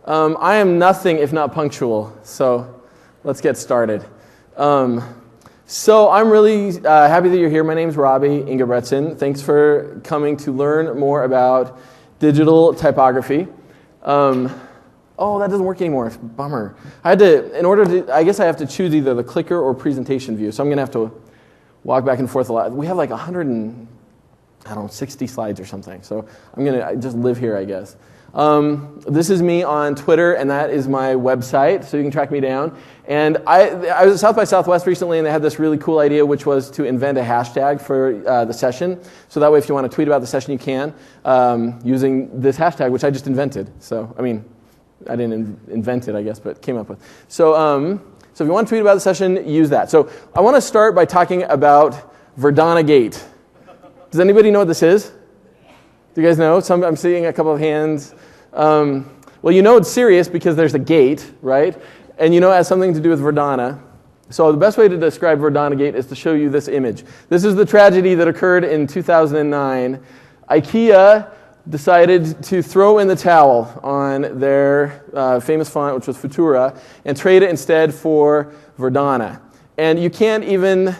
I am nothing if not punctual, so let's get started. So I'm really happy that you're here. My name's Robbie Ingebretson. Thanks for coming to learn more about digital typography. Oh, that doesn't work anymore. It's a bummer. I guess I have to choose either the clicker or presentation view, so I'm going to have to walk back and forth a lot. We have like 60 slides or something, so I'm going to just live here, I guess. This is me on Twitter, and that is my website, so you can track me down. And I was at South by Southwest recently, and they had this really cool idea, which was to invent a hashtag for the session. So that way, if you want to tweet about the session, you can, using this hashtag, which I just invented. So, I mean, I didn't invent it, I guess, but came up with. So if you want to tweet about the session, use that. So I want to start by talking about Verdana Gate. Does anybody know what this is? Do you guys know? I'm seeing a couple of hands. Well, you know it's serious because there's a gate, right? And you know it has something to do with Verdana. So the best way to describe Verdana Gate is to show you this image. This is the tragedy that occurred in 2009. IKEA decided to throw in the towel on their famous font, which was Futura, and trade it instead for Verdana. And you can't even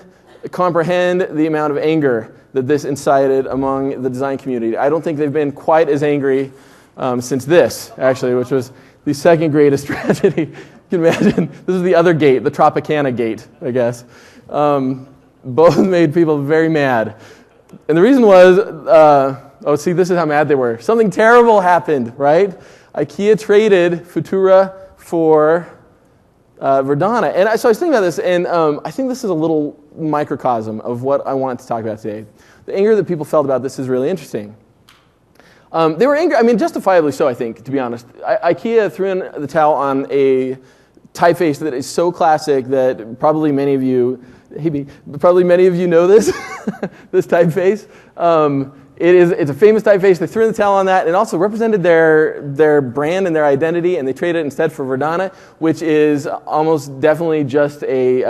comprehend the amount of anger that this incited among the design community. I don't think they've been quite as angry since this, actually, which was the second greatest tragedy. You can imagine. This is the other gate, the Tropicana gate, I guess. Both made people very mad. And the reason was, this is how mad they were. Something terrible happened, right? IKEA traded Futura for Verdana. And so I was thinking about this, and I think this is a little microcosm of what I want to talk about today. The anger that people felt about this is really interesting. They were angry, I mean, justifiably so, I think, to be honest. IKEA threw in the towel on a typeface that is so classic that probably many of you know this, this typeface. It's a famous typeface. They threw in the towel on that and also represented their brand and their identity, and they traded it instead for Verdana, which is almost definitely just a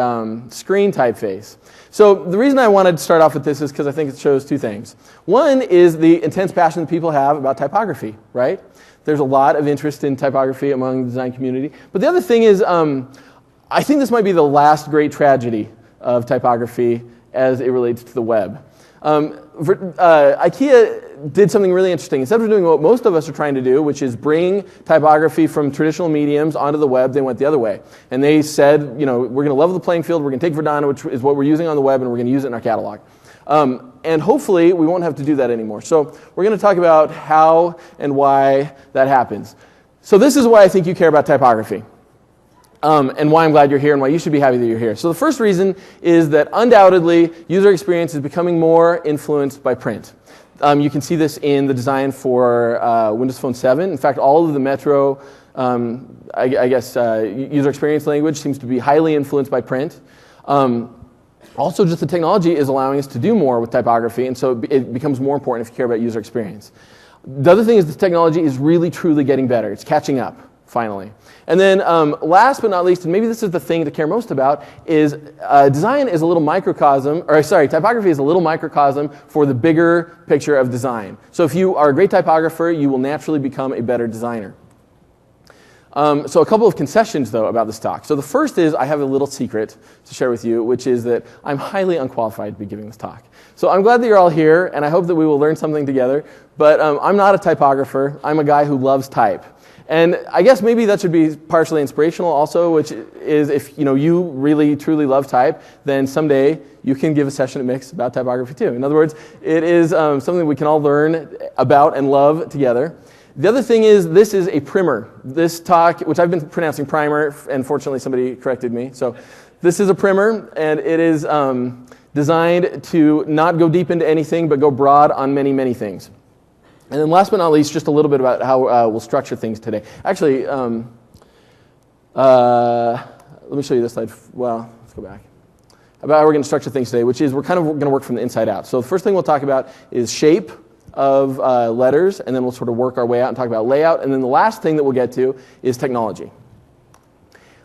screen typeface. So the reason I wanted to start off with this is because I think it shows two things. One is the intense passion that people have about typography, right? There's a lot of interest in typography among the design community. But the other thing is, I think this might be the last great tragedy of typography as it relates to the web. IKEA did something really interesting. Instead of doing what most of us are trying to do, which is bring typography from traditional mediums onto the web, they went the other way. And they said, we're going to level the playing field, we're going to take Verdana, which is what we're using on the web, and we're going to use it in our catalog. And hopefully, we won't have to do that anymore. So we're going to talk about how and why that happens. So this is why I think you care about typography. And why I'm glad you're here and why you should be happy that you're here. So the first reason is that undoubtedly user experience is becoming more influenced by print. You can see this in the design for Windows Phone 7. In fact, all of the Metro, user experience language seems to be highly influenced by print. Also, just the technology is allowing us to do more with typography, and so it becomes more important if you care about user experience. The other thing is the technology is really, truly getting better. It's catching up, finally. And then last but not least, and maybe this is the thing to care most about, is typography is a little microcosm for the bigger picture of design. So if you are a great typographer, you will naturally become a better designer. So a couple of concessions, though, about this talk. So the first is I have a little secret to share with you, which is that I'm highly unqualified to be giving this talk. So I'm glad that you're all here, and I hope that we will learn something together. But I'm not a typographer. I'm a guy who loves type. And I guess maybe that should be partially inspirational also, which is if you really, truly love type, then someday you can give a session at MIX about typography too. In other words, it is something we can all learn about and love together. The other thing is this is a primer. This talk, which I've been pronouncing primer, and fortunately somebody corrected me. So this is a primer, and it is designed to not go deep into anything, but go broad on many, many things. And then last but not least, just a little bit about how we'll structure things today. Actually, let me show you this slide. Well, let's go back. About how we're going to structure things today, which is we're kind of going to work from the inside out. So the first thing we'll talk about is shape of letters, and then we'll sort of work our way out and talk about layout. And then the last thing that we'll get to is technology.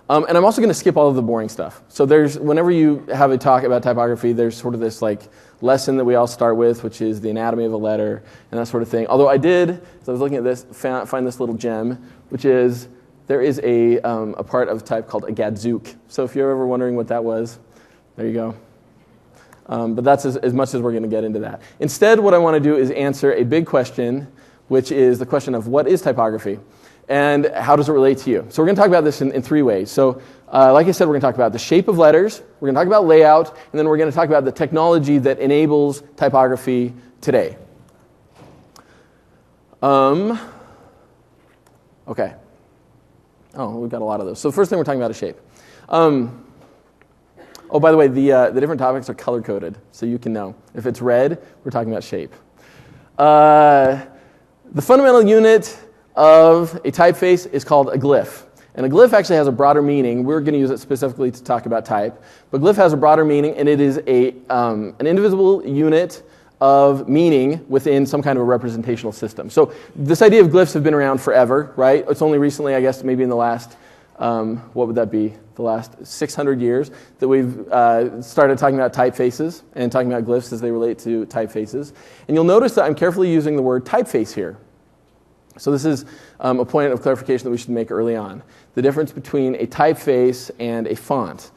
And I'm also going to skip all of the boring stuff. So whenever you have a talk about typography, there's sort of this lesson that we all start with, which is the anatomy of a letter and that sort of thing. Although I did, as I was looking at this, find this little gem, which is there is a part of type called a gadzook. So if you're ever wondering what that was, there you go. But that's as much as we're going to get into that. Instead, what I want to do is answer a big question, which is the question of what is typography and how does it relate to you? So we're going to talk about this in 3 ways. So like I said, we're going to talk about the shape of letters, we're going to talk about layout, and then we're going to talk about the technology that enables typography today. Okay. Oh, we've got a lot of those. So the first thing we're talking about is shape. Oh, by the way, the different topics are color-coded, so you can know. If it's red, we're talking about shape. The fundamental unit of a typeface is called a glyph. And a glyph actually has a broader meaning. We're going to use it specifically to talk about type. But glyph has a broader meaning, and it is an indivisible unit of meaning within some kind of a representational system. So this idea of glyphs have been around forever, right? It's only recently, I guess, maybe in the last, what would that be? The last 600 years that we've started talking about typefaces and talking about glyphs as they relate to typefaces. And you'll notice that I'm carefully using the word typeface here. So this is a point of clarification that we should make early on. The difference between a typeface and a font.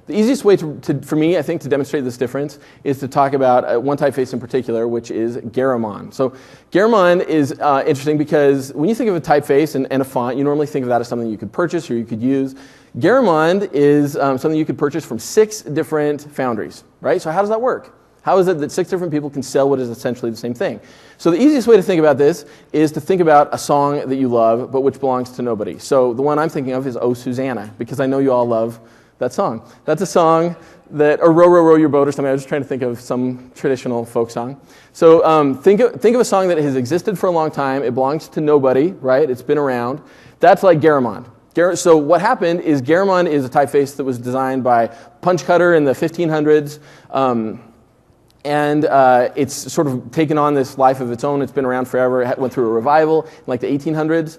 The easiest way for me, I think, to demonstrate this difference is to talk about one typeface in particular, which is Garamond. So Garamond is interesting because when you think of a typeface and a font, you normally think of that as something you could purchase or you could use. Garamond is something you could purchase from 6 different foundries, right? So how does that work? How is it that 6 different people can sell what is essentially the same thing? So the easiest way to think about this is to think about a song that you love, but which belongs to nobody. So the one I'm thinking of is Oh, Susanna, because I know you all love that song. That's a song that, or Row, Row, Row Your Boat or something. I was just trying to think of some traditional folk song. So think of a song that has existed for a long time. It belongs to nobody, right? It's been around. That's like Garamond. So what happened is Garamond is a typeface that was designed by Punch Cutter in the 1500s. And it's sort of taken on this life of its own. It's been around forever. It went through a revival in like the 1800s.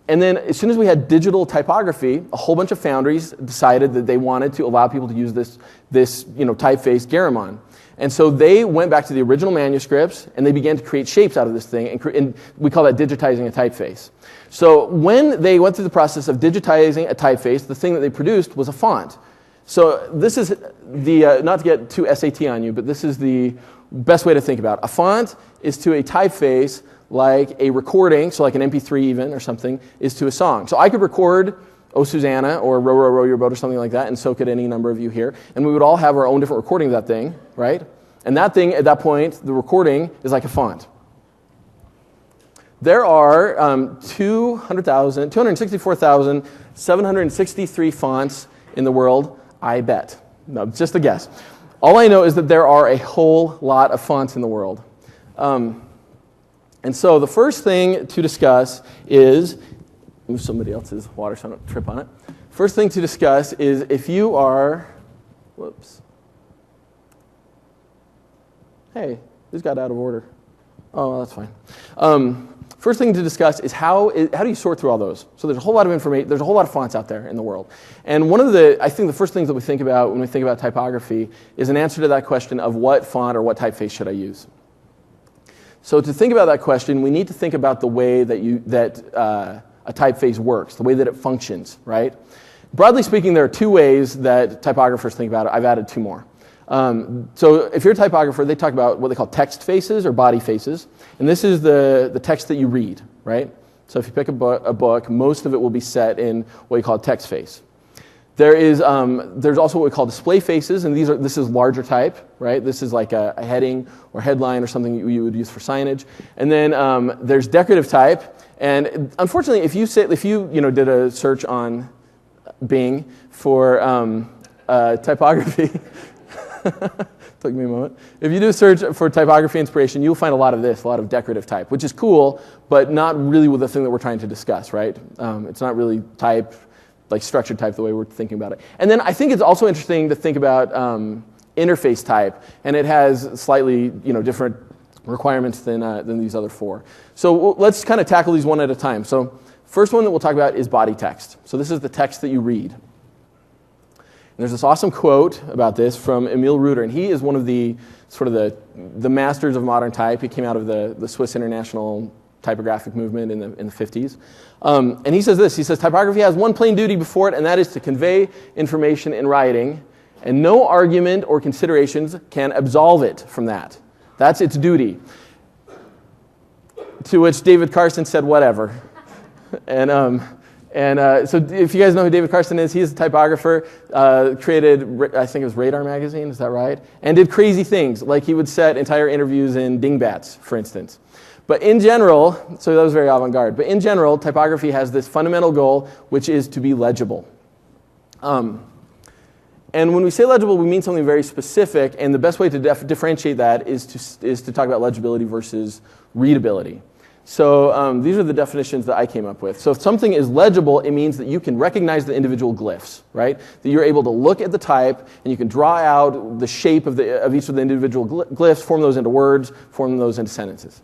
And then as soon as we had digital typography, a whole bunch of foundries decided that they wanted to allow people to use this typeface Garamond. And so they went back to the original manuscripts, and they began to create shapes out of this thing, and we call that digitizing a typeface. So when they went through the process of digitizing a typeface, the thing that they produced was a font. So this is not to get too SAT on you, but this is the best way to think about it. A font is to a typeface like a recording, so like an MP3 even or something, is to a song. So I could record Oh Susanna or Row, Row, Row Your Boat or something like that, and so could any number of you here. And we would all have our own different recording of that thing, right? And that thing, at that point, the recording is like a font. There are 264,763 fonts in the world, I bet. No, just a guess. All I know is that there are a whole lot of fonts in the world. And so the first thing to discuss is, move somebody else's water so I don't trip on it. First thing to discuss is if you are, whoops. Hey, this got out of order. Oh, well, that's fine. First thing to discuss is how do you sort through all those? So there's a whole lot of information, there's a whole lot of fonts out there in the world. And I think the first things that we think about when we think about typography is an answer to that question of what font or what typeface should I use? So to think about that question, we need to think about the way that a typeface works, the way that it functions, right? Broadly speaking, there are 2 ways that typographers think about it. I've added 2 more. So if you're a typographer, they talk about what they call text faces or body faces. And this is the text that you read, right? So if you pick a book, most of it will be set in what you call a text face. There's also what we call display faces, and this is larger type, right? This is like a heading or headline or something you would use for signage. And then there's decorative type, and unfortunately, if you did a search on Bing for typography, took me a moment. If you do a search for typography inspiration, you'll find a lot of this, a lot of decorative type, which is cool, but not really with the thing that we're trying to discuss, right? It's not really type, like structured type the way we're thinking about it. And then I think it's also interesting to think about interface type, and it has slightly different requirements than these other 4. So let's kind of tackle these one at a time. So first one that we'll talk about is body text. So this is the text that you read. And there's this awesome quote about this from Emil Reuter, and he is one of the masters of modern type. He came out of the Swiss International typographic movement in the 50s. And he says this, he says, typography has one plain duty before it, and that is to convey information in writing, and no argument or considerations can absolve it from that. That's its duty. To which David Carson said, whatever. So if you guys know who David Carson is, he's a typographer, created, I think it was Radar magazine, is that right? And did crazy things, like he would set entire interviews in dingbats, for instance. But in general, so that was very avant-garde, but in general, typography has this fundamental goal, which is to be legible. And when we say legible, we mean something very specific, and the best way to differentiate that is to talk about legibility versus readability. So these are the definitions that I came up with. So if something is legible, it means that you can recognize the individual glyphs, right? That you're able to look at the type, and you can draw out the shape of each of the individual glyphs, form those into words, form those into sentences.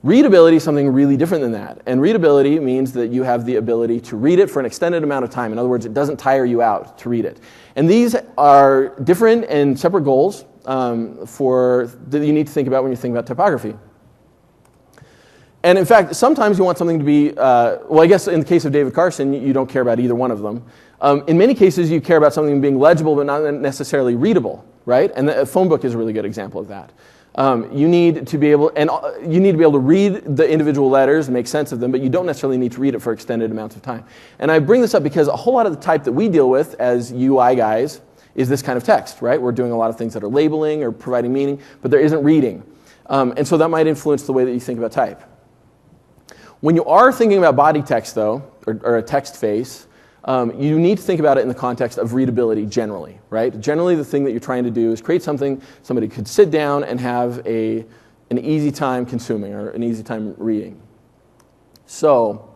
Readability is something really different than that. And readability means that you have the ability to read it for an extended amount of time. In other words, it doesn't tire you out to read it. And these are different and separate goals that you need to think about when you think about typography. And in fact, sometimes you want something to be, well, I guess in the case of David Carson, you don't care about either one of them. In many cases, you care about something being legible but not necessarily readable, right? And the phone book is a really good example of that. You need to be able to read the individual letters and make sense of them, but you don't necessarily need to read it for extended amounts of time. And I bring this up because a whole lot of the type that we deal with as UI guys is this kind of text, right? We're doing a lot of things that are labeling or providing meaning, but there isn't reading. And so that might influence the way that you think about type. When you are thinking about body text, though, or a text face, you need to think about it in the context of readability generally, right? Generally, the thing that you're trying to do is create something somebody could sit down and have an easy time consuming or an easy time reading. So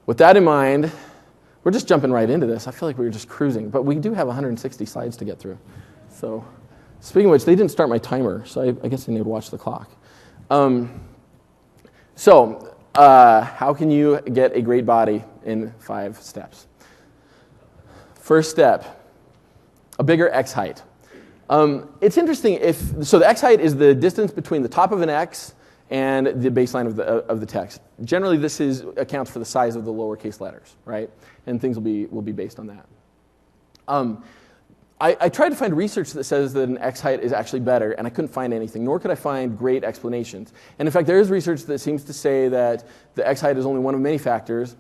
with that in mind, we're just jumping right into this. I feel like we were just cruising, but we do have 160 slides to get through. So speaking of which, they didn't start my timer, so I guess I need to watch the clock. How can you get a great body in 5 steps? First step, a bigger X height. It's interesting so the X height is the distance between the top of an X and the baseline of the text. Generally, this accounts for the size of the lowercase letters, right? And things will be based on that. I tried to find research that says that an X height is actually better, and I couldn't find anything, nor could I find great explanations. And in fact, there is research that seems to say that the X height is only one of many factors,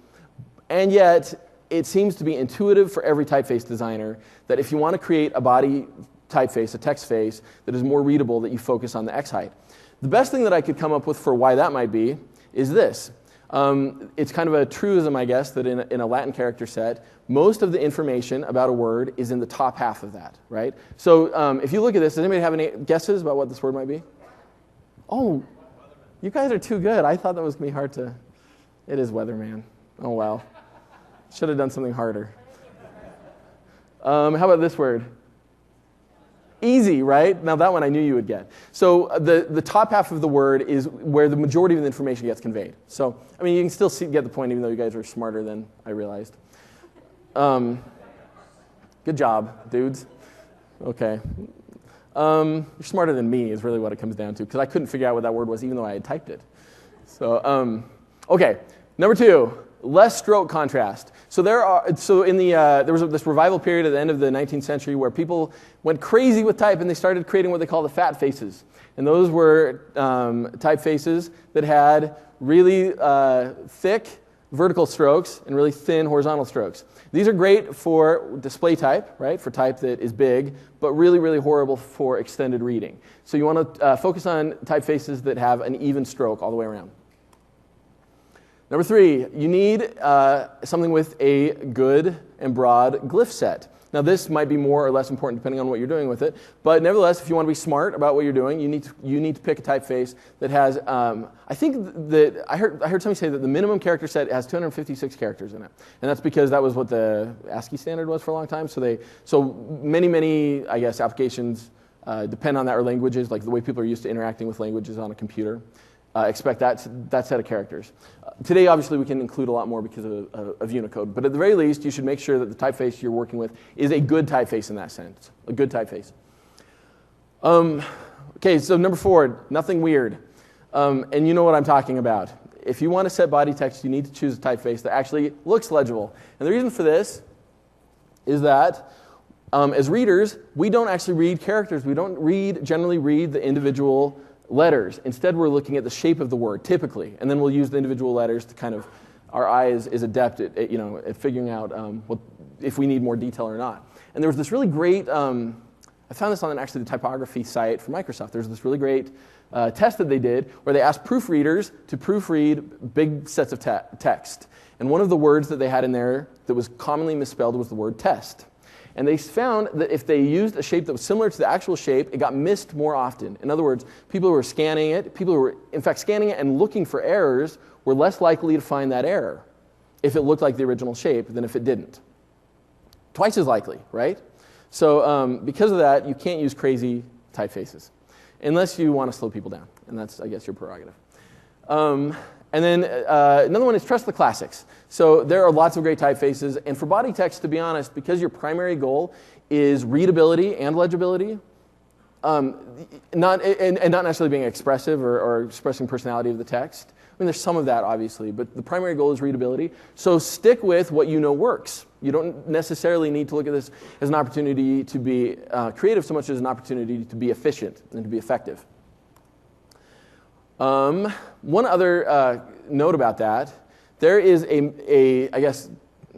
and yet it seems to be intuitive for every typeface designer that if you want to create a body typeface, a text face, that is more readable, that you focus on the X height. The best thing that I could come up with for why that might be is this. It's kind of a truism, I guess, that in a Latin character set, most of the information about a word is in the top half of that, right? So if you look at this, does anybody have any guesses about what this word might be? Oh, you guys are too good. I thought that was going to be hard to... It is weatherman. Oh, wow. Should have done something harder. How about this word? Easy, right? Now that one I knew you would get. So the top half of the word is where the majority of the information gets conveyed. So, I mean, you can still get the point even though you guys are smarter than I realized. Good job, dudes. Okay. You're smarter than me is really what it comes down to, because I couldn't figure out what that word was even though I had typed it. So, okay. Number 2, less stroke contrast. So there was this revival period at the end of the 19th century where people went crazy with type and they started creating what they call the fat faces. And those were typefaces that had really thick vertical strokes and really thin horizontal strokes. These are great for display type, right? For type that is big, but really, really horrible for extended reading. So you want to focus on typefaces that have an even stroke all the way around. Number 3, you need something with a good and broad glyph set. Now this might be more or less important depending on what you're doing with it, but nevertheless, if you want to be smart about what you're doing, you need to pick a typeface that has, I think that, I heard somebody say that the minimum character set has 256 characters in it. And that's because that was what the ASCII standard was for a long time. So many, I guess, applications depend on that, or languages, like the way people are used to interacting with languages on a computer. Expect that set of characters. Today, obviously, we can include a lot more because of Unicode, but at the very least, you should make sure that the typeface you're working with is a good typeface in that sense, a good typeface. Okay, so number 4, nothing weird. And you know what I'm talking about. if you want to set body text, you need to choose a typeface that actually looks legible. And the reason for this is that as readers, we don't actually read characters. We don't generally read the individual letters. Instead, we're looking at the shape of the word, typically. And then we'll use the individual letters to kind of, our eye is adept at, at figuring out if we need more detail or not. And there was this really great, I found this on actually the typography site for Microsoft. There's this really great test that they did where they asked proofreaders to proofread big sets of text. And one of the words that they had in there that was commonly misspelled was the word test. And they found that if they used a shape that was similar to the actual shape, it got missed more often. In other words, people who were scanning it, people who were in fact scanning it and looking for errors were less likely to find that error if it looked like the original shape than if it didn't. Twice as likely, right? So because of that, you can't use crazy typefaces unless you want to slow people down. And that's, I guess, your prerogative. And then another one is trust the classics. So there are lots of great typefaces. And for body text, to be honest, because your primary goal is readability and legibility, not necessarily being expressive or expressing personality of the text. I mean, there's some of that, obviously, but the primary goal is readability. So stick with what you know works. You don't necessarily need to look at this as an opportunity to be creative so much as an opportunity to be efficient and to be effective. One other note about that, there is I guess,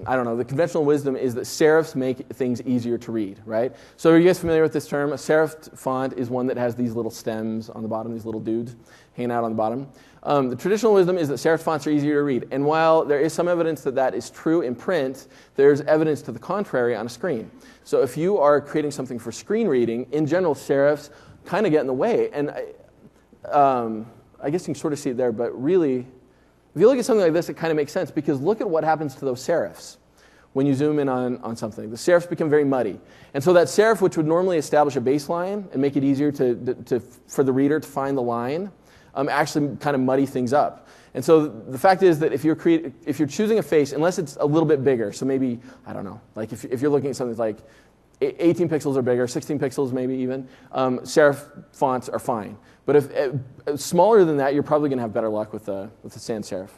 I don't know, the conventional wisdom is that serifs make things easier to read, right? So are you guys familiar with this term? A serif font is one that has these little stems on the bottom, these little dudes hanging out on the bottom. The traditional wisdom is that serif fonts are easier to read. And while there is some evidence that that is true in print, there's evidence to the contrary on a screen. So if you are creating something for screen reading, in general, serifs kind of get in the way. And I guess you can sort of see it there, but really, if you look at something like this, it kind of makes sense, because look at what happens to those serifs when you zoom in on something. The serifs become very muddy. And so that serif, which would normally establish a baseline and make it easier for the reader to find the line, actually kind of muddy things up. And so the fact is that if you're choosing a face, unless it's a little bit bigger, so maybe, I don't know, like if you're looking at something like 18 pixels or bigger, 16 pixels maybe even, serif fonts are fine. But if smaller than that, you're probably going to have better luck with the sans serif.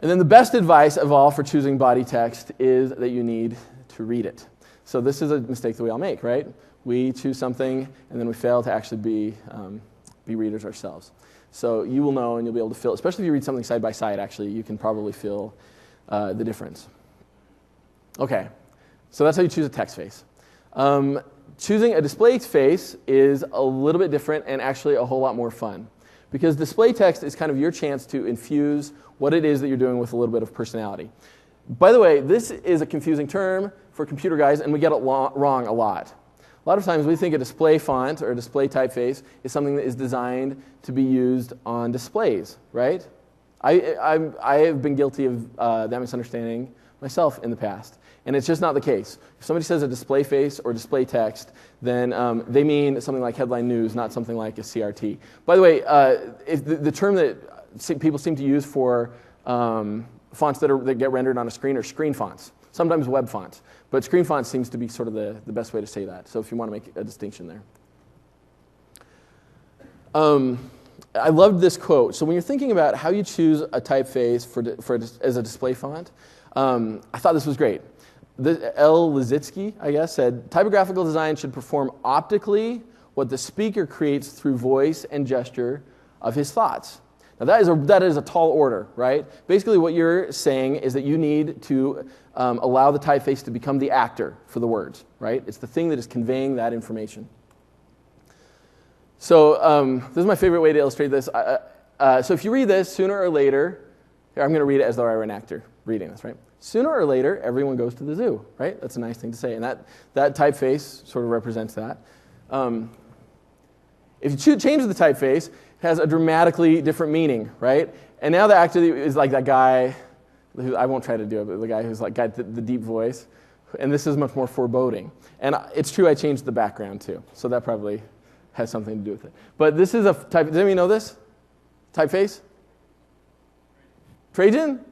And then the best advice of all for choosing body text is that you need to read it. So this is a mistake that we all make, right? We choose something, and then we fail to actually be readers ourselves. So you will know, and you'll be able to feel, especially if you read something side by side, actually, you can probably feel the difference. Okay, so that's how you choose a text face. Choosing a display face is a little bit different and actually a whole lot more fun, because display text is kind of your chance to infuse what it is that you're doing with a little bit of personality. By the way, this is a confusing term for computer guys, and we get it wrong a lot. A lot of times we think a display font or a display typeface is something that is designed to be used on displays, right? I have been guilty of that misunderstanding myself in the past. And it's just not the case. If somebody says a display face or display text, then they mean something like headline news, not something like a CRT. By the way, the term that people seem to use for fonts that get rendered on a screen are screen fonts, sometimes web fonts. But screen fonts seems to be sort of the best way to say that, so if you want to make a distinction there. I loved this quote. So when you're thinking about how you choose a typeface as a display font, I thought this was great. L. Lizitsky, I guess, said, typographical design should perform optically what the speaker creates through voice and gesture of his thoughts. Now that is a tall order, right? Basically what you're saying is that you need to allow the typeface to become the actor for the words, right? It's the thing that is conveying that information. So this is my favorite way to illustrate this. So if you read this, sooner or later, here I'm going to read it as though I were an actor reading this, right? Sooner or later, everyone goes to the zoo, right? That's a nice thing to say. And that typeface sort of represents that. If you change the typeface, it has a dramatically different meaning, right? And now the actor is like that guy, who I won't try to do it, but the guy who's like got the deep voice. And this is much more foreboding. And it's true, I changed the background too. So that probably has something to do with it. But this is a type, does anybody know this? Typeface? Trajan?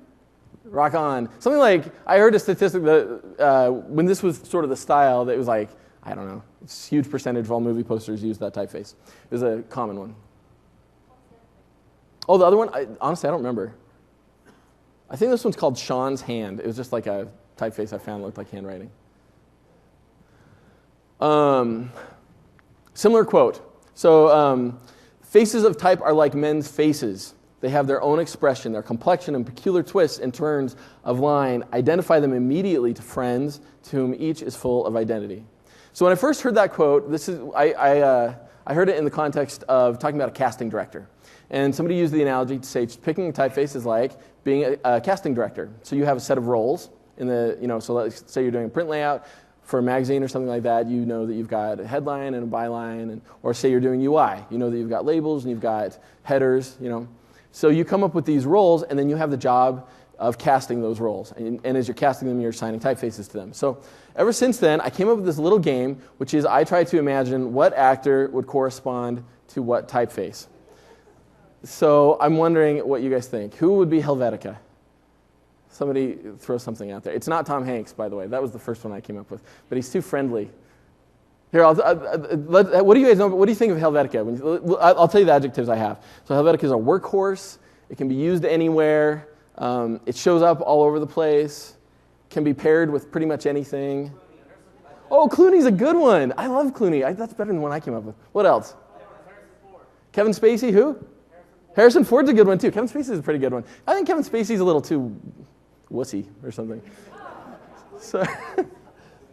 Rock on. Something like, I heard a statistic that when this was sort of the style, that it was like, I don't know, a huge percentage of all movie posters use that typeface. It was a common one. Oh, the other one, honestly, I don't remember. I think this one's called Sean's Hand. It was just like a typeface I found that looked like handwriting. Similar quote. So, faces of type are like men's faces. They have their own expression, their complexion, and peculiar twists and turns of line identify them immediately to friends to whom each is full of identity. So when I first heard that quote, I heard it in the context of talking about a casting director. And somebody used the analogy to say picking a typeface is like being a casting director. So you have a set of roles in the, so let's say you're doing a print layout for a magazine or something like that. You know that you've got a headline and a byline, or say you're doing UI. You know that you've got labels and you've got headers, So you come up with these roles, and then you have the job of casting those roles. And as you're casting them, you're assigning typefaces to them. So ever since then, I came up with this little game, which is I try to imagine what actor would correspond to what typeface. So I'm wondering what you guys think. Who would be Helvetica? Somebody throw something out there. It's not Tom Hanks, by the way. That was the first one I came up with. But he's too friendly. Here, what do you guys know? What do you think of Helvetica? I'll tell you the adjectives I have. So Helvetica is a workhorse. It can be used anywhere. It shows up all over the place. Can be paired with pretty much anything. Oh, Clooney's a good one. I love Clooney. That's better than the one I came up with. What else? Kevin Spacey, who? Harrison Ford's a good one, too. Kevin Spacey's a pretty good one. I think Kevin Spacey's a little too wussy or something. So,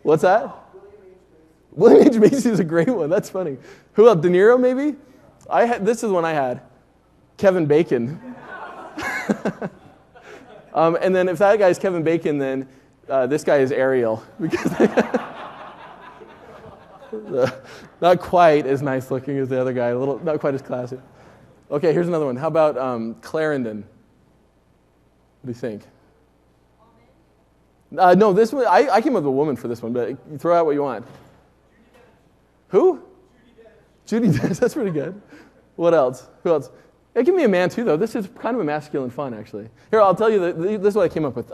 what's that? William H. Macy is a great one. That's funny. Who else? De Niro, maybe? This is one I had. Kevin Bacon. And then if that guy's Kevin Bacon, then this guy is Ariel. Because not quite as nice looking as the other guy. Not quite as classy. Okay, here's another one. How about Clarendon? What do you think? No, this one, I came up with a woman for this one, but you throw out what you want. Who? Judi Dench. That's pretty good. What else? Who else? It can be a man too, though. This is kind of a masculine fun, actually. Here, I'll tell you, this is what I came up with.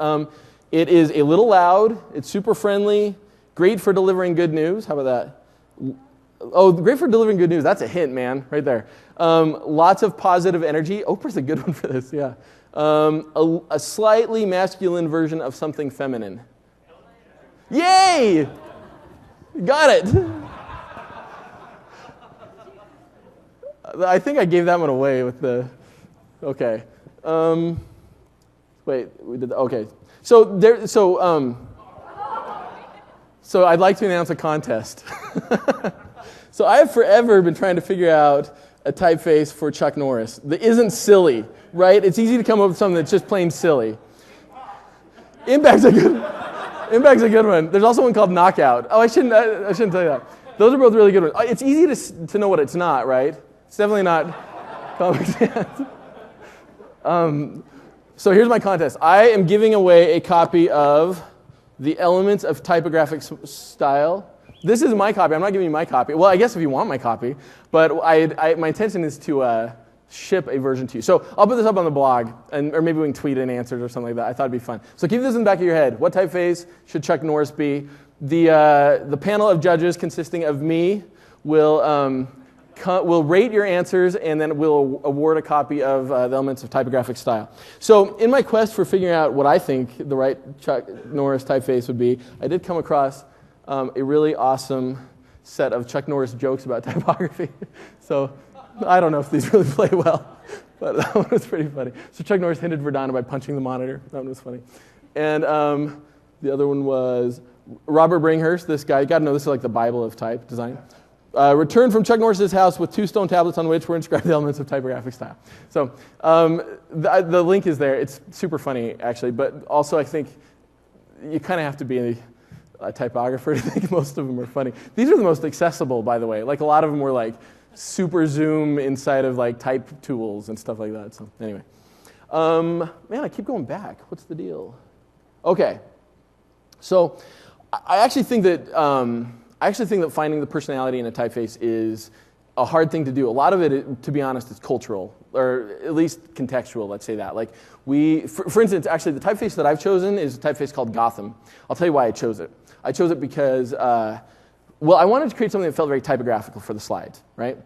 It is a little loud. It's super friendly. Great for delivering good news. How about that? Oh, great for delivering good news. That's a hint, man, right there. Lots of positive energy. Oprah's a good one for this, yeah. A slightly masculine version of something feminine. Yay! Got it. I think I gave that one away with the, okay. Wait, we did, okay. So I'd like to announce a contest. So I have forever been trying to figure out a typeface for Chuck Norris that isn't silly, right? It's easy to come up with something that's just plain silly. Impact's a good one. There's also one called Knockout. Oh, I shouldn't tell you that. Those are both really good ones. It's easy to know what it's not, right? It's definitely not Comic Sans. So here's my contest. I am giving away a copy of The Elements of Typographic Style. This is my copy. I'm not giving you my copy. Well, I guess if you want my copy. But my intention is to ship a version to you. So I'll put this up on the blog, or maybe we can tweet in answers or something like that. I thought it'd be fun. So keep this in the back of your head. What typeface should Chuck Norris be? The panel of judges consisting of me will rate your answers, and then we'll award a copy of The Elements of Typographic Style. So in my quest for figuring out what I think the right Chuck Norris typeface would be, I did come across a really awesome set of Chuck Norris jokes about typography. So I don't know if these really play well, but that one was pretty funny. So Chuck Norris hinted Verdana by punching the monitor. That one was funny. And the other one was Robert Bringhurst, this guy. You got to know this is like the Bible of type design. Returned from Chuck Norris's house with 2 stone tablets on which were inscribed the elements of typographic style. So the link is there. It's super funny, actually. But also, I think you kind of have to be a typographer to think most of them are funny. These are the most accessible, by the way. Like, a lot of them were like super zoom inside of like type tools and stuff like that. So anyway. Man, I keep going back. What's the deal? Okay. So I actually think that finding the personality in a typeface is a hard thing to do. A lot of it, to be honest, is cultural, or at least contextual, let's say that. Like for instance, actually the typeface that I've chosen is a typeface called Gotham. I'll tell you why I chose it. I chose it because, I wanted to create something that felt very typographical for the slides, right?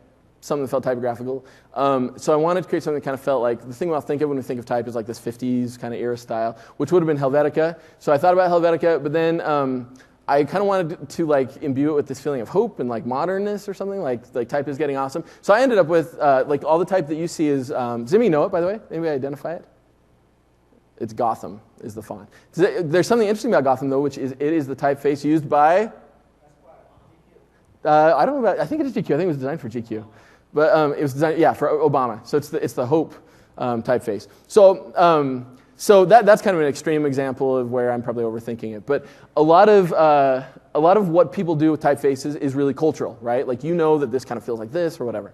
something that felt typographical. So I wanted to create something that kind of felt like, the thing I'll think of when we think of type is like this 50s kind of era style, which would have been Helvetica. So I thought about Helvetica, but then I kind of wanted to like imbue it with this feeling of hope and like modernness or something, like type is getting awesome. So I ended up with like all the type that you see is, does anybody know it, by the way? Anybody identify it? It's Gotham is the font. There's something interesting about Gotham though, which is it is the typeface used by, I don't know about, I think it is GQ. I think it was designed for GQ. But it was designed, yeah, for Obama. So it's the hope typeface. So that's kind of an extreme example of where I'm probably overthinking it. But a lot of what people do with typefaces is really cultural, right? Like you know that this kind of feels like this or whatever.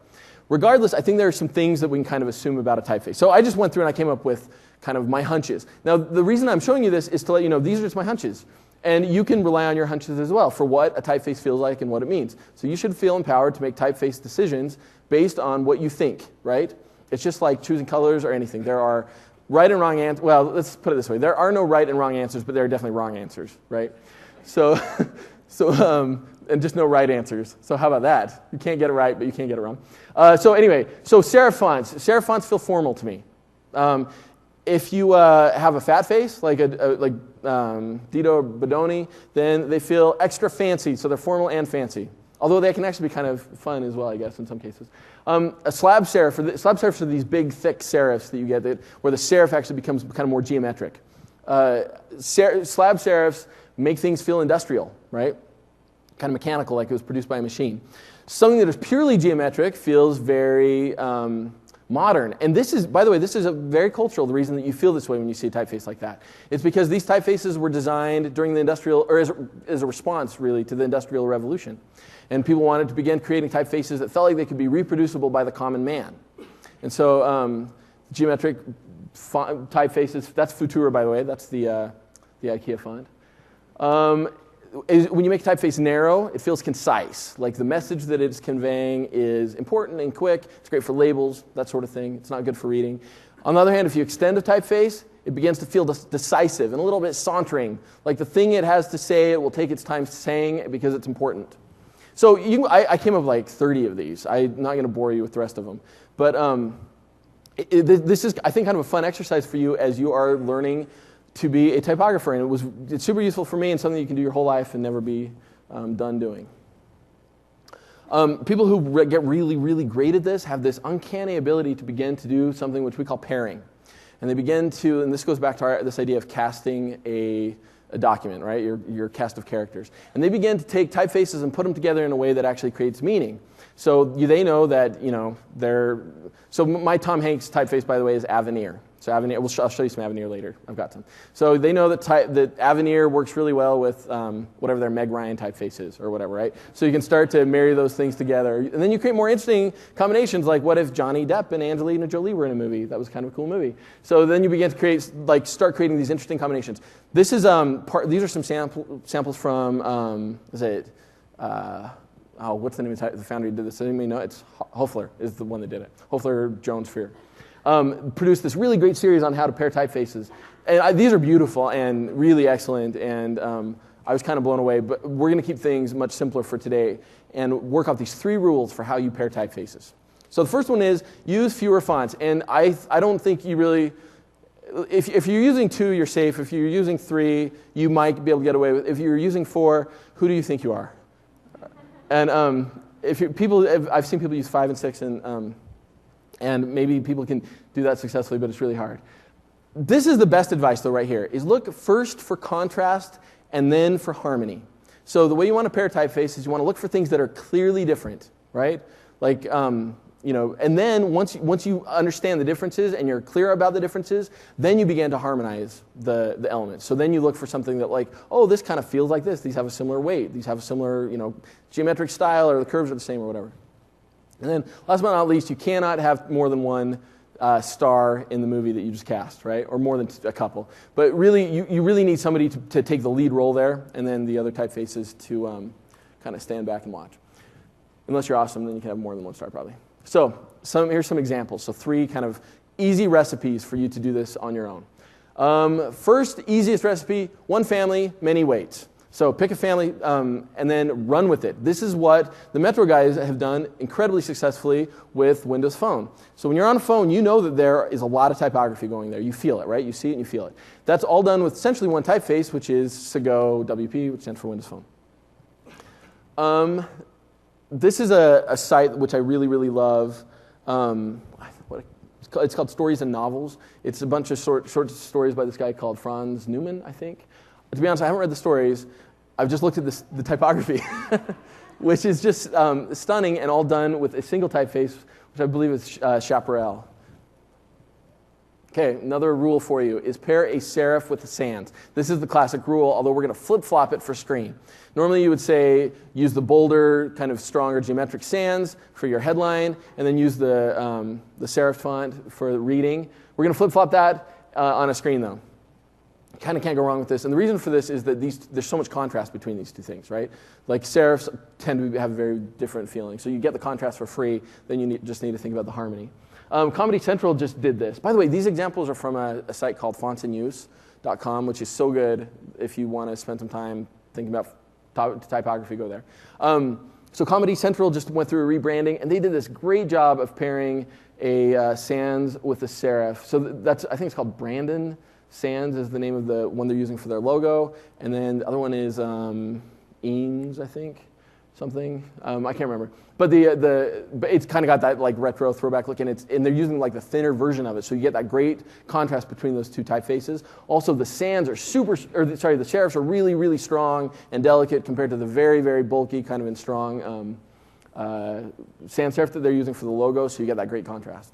Regardless, I think there are some things that we can kind of assume about a typeface. So I just went through and I came up with kind of my hunches. Now the reason I'm showing you this is to let you know these are just my hunches. And you can rely on your hunches as well for what a typeface feels like and what it means. So you should feel empowered to make typeface decisions based on what you think, right? It's just like choosing colors or anything. There are right and wrong answers. Well, let's put it this way. There are no right and wrong answers, but there are definitely wrong answers, right? So and just no right answers. So how about that? You can't get it right, but you can't get it wrong. So anyway, so serif fonts feel formal to me. If you have a fat face, like Dito or Bodoni, then they feel extra fancy, so they're formal and fancy. Although they can actually be kind of fun as well, I guess, in some cases. A slab serifs are these big, thick serifs that you get where the serif actually becomes kind of more geometric. Slab serifs make things feel industrial, right? Kind of mechanical, like it was produced by a machine. Something that is purely geometric feels very modern. And this is, by the way, this is a very cultural, the reason that you feel this way when you see a typeface like that. It's because these typefaces were designed during the industrial, or as a response, really, to the Industrial Revolution. And people wanted to begin creating typefaces that felt like they could be reproducible by the common man. And so geometric typefaces, that's Futura, by the way, that's the IKEA font. When you make a typeface narrow, it feels concise. Like the message that it's conveying is important and quick. It's great for labels, that sort of thing. It's not good for reading. On the other hand, if you extend a typeface, it begins to feel decisive and a little bit sauntering. Like the thing it has to say, it will take its time saying because it's important. So I came up with like 30 of these. I'm not going to bore you with the rest of them. But this is, I think, kind of a fun exercise for you as you are learning to be a typographer, and it's super useful for me and something you can do your whole life and never be done doing. People who get really, really great at this have this uncanny ability to begin to do something which we call pairing. And they begin to, and this goes back to this idea of casting a document, right? Your cast of characters. And they begin to take typefaces and put them together in a way that actually creates meaning. So they know that, so my Tom Hanks typeface, by the way, is Avenir. So Avenir, I'll show you some Avenir later. I've got some. So they know that Avenir works really well with whatever their Meg Ryan typeface is or whatever, right? So you can start to marry those things together. And then you create more interesting combinations, like what if Johnny Depp and Angelina Jolie were in a movie? That was kind of a cool movie. So then you begin to start creating these interesting combinations. This is these are some samples from, what's the name of the founder who did this? Does anybody know? It's Hoefler is the one that did it. Hoefler Jones Freer. Produced this really great series on how to pair typefaces. And these are beautiful and really excellent, and I was kind of blown away. But we're going to keep things much simpler for today and work out these 3 rules for how you pair typefaces. So the first one is use fewer fonts. And I don't think you really, if you're using 2, you're safe. If you're using 3, you might be able to get away with it. If you're using 4, who do you think you are? And I've seen people use 5 and 6, and maybe people can do that successfully, but it's really hard. This is the best advice, though, right here, is look first for contrast and then for harmony. So the way you want to pair typefaces is you want to look for things that are clearly different, right? Like, and then once you understand the differences and you're clear about the differences, then you begin to harmonize the elements. So then you look for something that like, oh, this kind of feels like this. These have a similar weight. These have a similar, geometric style, or the curves are the same or whatever. And then, last but not least, you cannot have more than one star in the movie that you just cast, right? Or more than a couple. But really, you really need somebody to take the lead role there, and then the other typefaces to kind of stand back and watch. Unless you're awesome, then you can have more than 1 star probably. So here's some examples. So 3 kind of easy recipes for you to do this on your own. First, easiest recipe, 1 family, many weights. So pick a family and then run with it. This is what the Metro guys have done incredibly successfully with Windows Phone. So when you're on a phone, you know that there is a lot of typography going there. You feel it, right? You see it and you feel it. That's all done with essentially one typeface, which is SAGO WP, which stands for Windows Phone. This is a site which I really, really love. It's called Stories and Novels. It's a bunch of short stories by this guy called Franz Newman, I think. To be honest, I haven't read the stories. I've just looked at the typography, which is just stunning and all done with a single typeface, which I believe is Chaparral. Okay, another rule for you is pair a serif with a sans. This is the classic rule, although we're going to flip-flop it for screen. Normally you would say use the bolder, kind of stronger geometric sans for your headline, and then use the serif font for reading. We're going to flip-flop that on a screen, though. Kind of can't go wrong with this. And the reason for this is that there's so much contrast between these two things, right? Like serifs tend to have very different feelings. So you get the contrast for free, then you just need to think about the harmony. Comedy Central just did this. By the way, these examples are from a site called fontsinuse.com, which is so good if you want to spend some time thinking about typography, go there. So Comedy Central just went through a rebranding, and they did this great job of pairing a sans with a serif. So I think it's called Brandon Sans is the name of the one they're using for their logo, and then the other one is Eames, I think, something. I can't remember. But but it's kind of got that like retro throwback look, and they're using like the thinner version of it, so you get that great contrast between those two typefaces. Also, the sans are the serifs are really, really strong and delicate compared to the very, very bulky, kind of and strong sans serif that they're using for the logo, so you get that great contrast.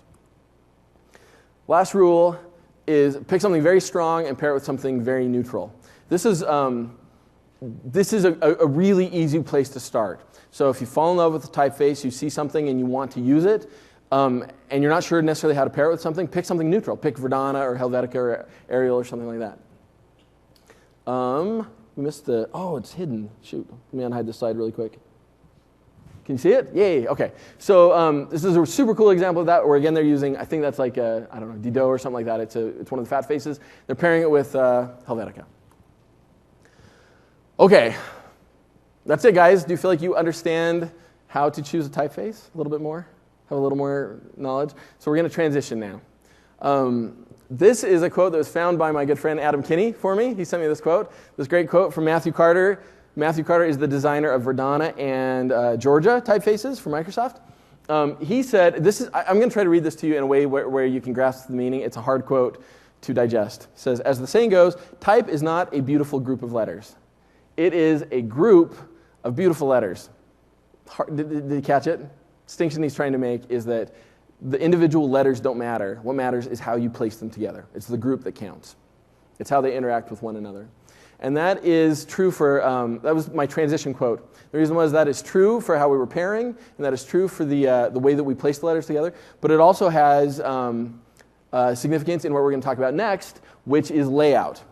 Last rule is pick something very strong and pair it with something very neutral. This is a really easy place to start. So if you fall in love with the typeface, you see something and you want to use it, and you're not sure necessarily how to pair it with something, pick something neutral. Pick Verdana or Helvetica or Arial or something like that. We missed it's hidden. Shoot, let me unhide this slide really quick. Can you see it? Yay, okay. So this is a super cool example of that, where again they're using, I think that's like, Didot or something like that. It's one of the fat faces. They're pairing it with Helvetica. Okay, that's it, guys. Do you feel like you understand how to choose a typeface a little bit more? Have a little more knowledge? So we're going to transition now. This is a quote that was found by my good friend Adam Kinney for me. He sent me this quote, this great quote from Matthew Carter. Matthew Carter is the designer of Verdana and Georgia typefaces for Microsoft. He said, I'm going to try to read this to you in a way where you can grasp the meaning. It's a hard quote to digest. It says, as the saying goes, type is not a beautiful group of letters. It is a group of beautiful letters. Did you catch it? The distinction he's trying to make is that the individual letters don't matter. What matters is how you place them together. It's the group that counts. It's how they interact with one another. And that is true for, that was my transition quote. The reason was that is true for how we were pairing, and that is true for the way that we place the letters together, but it also has significance in what we're going to talk about next, which is layout.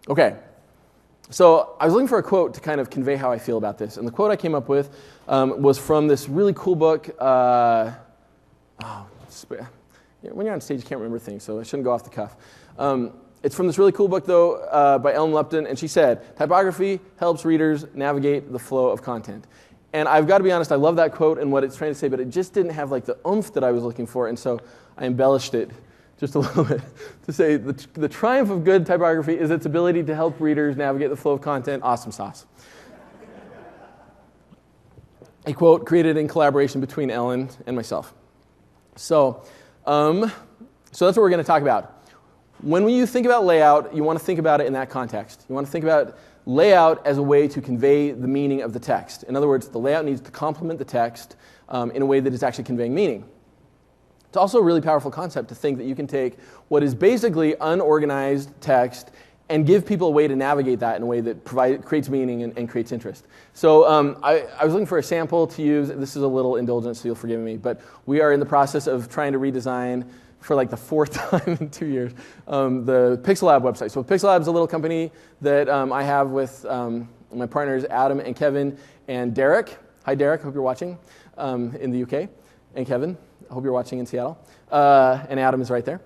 Okay, so I was looking for a quote to kind of convey how I feel about this, and the quote I came up with was from this really cool book. When you're on stage, you can't remember things, so I shouldn't go off the cuff. It's from this really cool book, though, by Ellen Lupton, and she said, typography helps readers navigate the flow of content. And I've got to be honest, I love that quote and what it's trying to say, but it just didn't have like the oomph that I was looking for, and so I embellished it just a little bit to say the triumph of good typography is its ability to help readers navigate the flow of content. Awesome sauce. A quote created in collaboration between Ellen and myself. So that's what we're going to talk about. When you think about layout, you want to think about it in that context. You want to think about layout as a way to convey the meaning of the text. In other words, the layout needs to complement the text in a way that is actually conveying meaning. It's also a really powerful concept to think that you can take what is basically unorganized text and give people a way to navigate that in a way that creates meaning and creates interest. So I was looking for a sample to use. This is a little indulgent, so you'll forgive me, but we are in the process of trying to redesign for like the fourth time in 2 years, the Pixelab website. So Pixelab is a little company that I have with my partners Adam and Kevin and Derek. Hi Derek, hope you're watching in the UK. And Kevin, I hope you're watching in Seattle. And Adam is right there.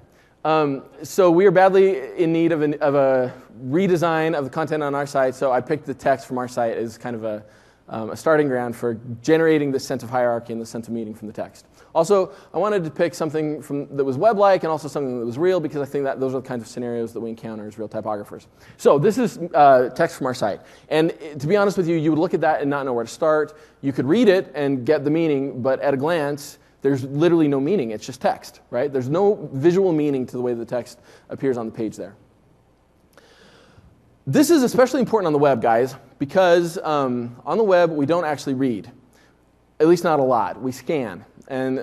So we are badly in need of a redesign of the content on our site, so I picked the text from our site as kind of a starting ground for generating this sense of hierarchy and the sense of meaning from the text. Also, I wanted to pick something that was web-like and also something that was real, because I think that those are the kinds of scenarios that we encounter as real typographers. So this is text from our site. And to be honest with you, you would look at that and not know where to start. You could read it and get the meaning, but at a glance, there's literally no meaning. It's just text, right? There's no visual meaning to the way the text appears on the page there. This is especially important on the web, guys, because on the web, we don't actually read, at least not a lot. We scan. And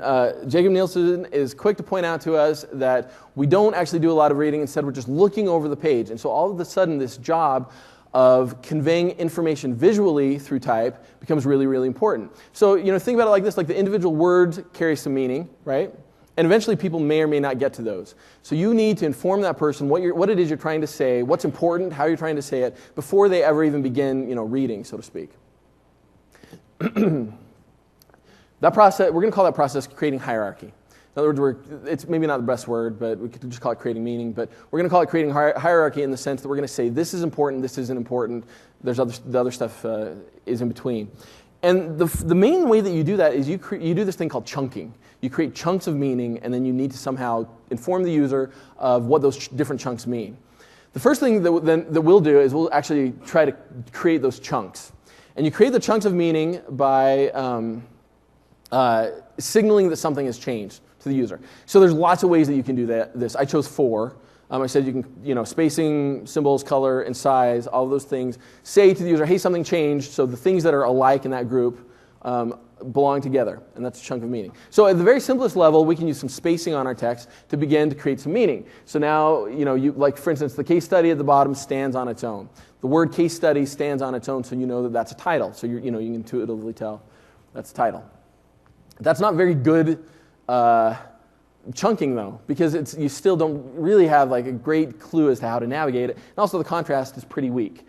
Jacob Nielsen is quick to point out to us that we don't actually do a lot of reading. Instead, we're just looking over the page. And so all of a sudden, this job of conveying information visually through type becomes really, really important. So think about it like this. Like the individual words carry some meaning, right? And eventually, people may or may not get to those. So you need to inform that person what it is you're trying to say, what's important, how you're trying to say it, before they ever even begin reading, so to speak. That process, we're going to call that process creating hierarchy. In other words, it's maybe not the best word, but we could just call it creating meaning. But we're going to call it creating hierarchy in the sense that we're going to say this is important, this isn't important. The other stuff is in between. And the main way that you do that is you do this thing called chunking. You create chunks of meaning, and then you need to somehow inform the user of what those different chunks mean. The first thing that we'll do is we'll actually try to create those chunks. And you create the chunks of meaning by signaling that something has changed to the user. So there's lots of ways that you can do this. I chose 4. I said you can, spacing, symbols, color, and size, all of those things. Say to the user, hey, something changed, so the things that are alike in that group belong together, and that's a chunk of meaning. So at the very simplest level, we can use some spacing on our text to begin to create some meaning. So now, like for instance, the case study at the bottom stands on its own. The word case study stands on its own, so you know that that's a title. So you can intuitively tell that's a title. That's not very good chunking, though, because you still don't really have like a great clue as to how to navigate it. And also the contrast is pretty weak.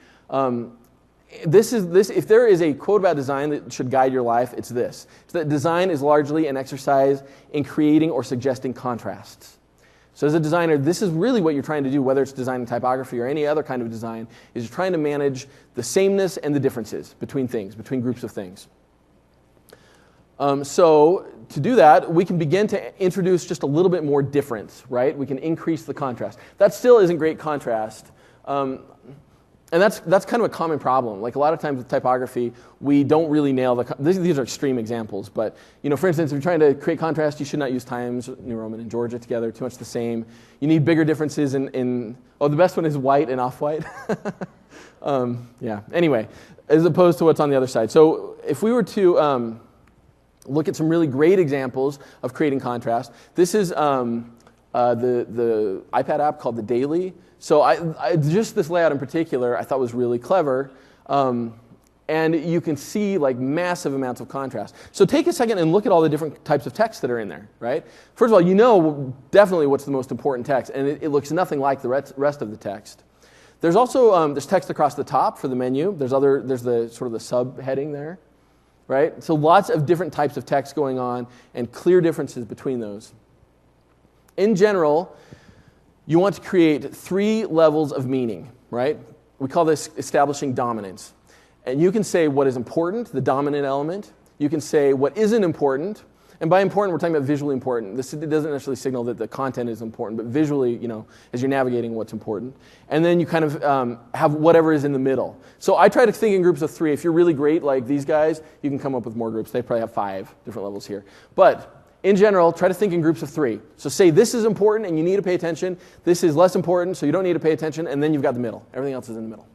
If there is a quote about design that should guide your life, it's this. It's that design is largely an exercise in creating or suggesting contrasts. So as a designer, this is really what you're trying to do, whether it's designing typography or any other kind of design, is you're trying to manage the sameness and the differences between things, between groups of things. So to do that, we can begin to introduce just a little bit more difference, right? We can increase the contrast. That still isn't great contrast. And that's kind of a common problem. Like a lot of times with typography, we don't really nail these are extreme examples, but for instance, if you're trying to create contrast, you should not use Times New Roman and Georgia together, too much the same. You need bigger differences the best one is white and off-white. Anyway, as opposed to what's on the other side. So if we were to look at some really great examples of creating contrast, this is the iPad app called The Daily. So I just this layout in particular I thought was really clever. And you can see like massive amounts of contrast. So take a second and look at all the different types of text that are in there, right? First of all, definitely what's the most important text, and it looks nothing like the rest of the text. There's also there's text across the top for the menu. There's the sort of the subheading there, right? So lots of different types of text going on and clear differences between those. In general, you want to create 3 levels of meaning, right? We call this establishing dominance. And you can say what is important, the dominant element. You can say what isn't important. And by important, we're talking about visually important. It doesn't necessarily signal that the content is important, but visually, as you're navigating what's important. And then you kind of have whatever is in the middle. So I try to think in groups of 3. If you're really great like these guys, you can come up with more groups. They probably have 5 different levels here. But in general, try to think in groups of 3. So say this is important and you need to pay attention. This is less important, so you don't need to pay attention. And then you've got the middle. Everything else is in the middle.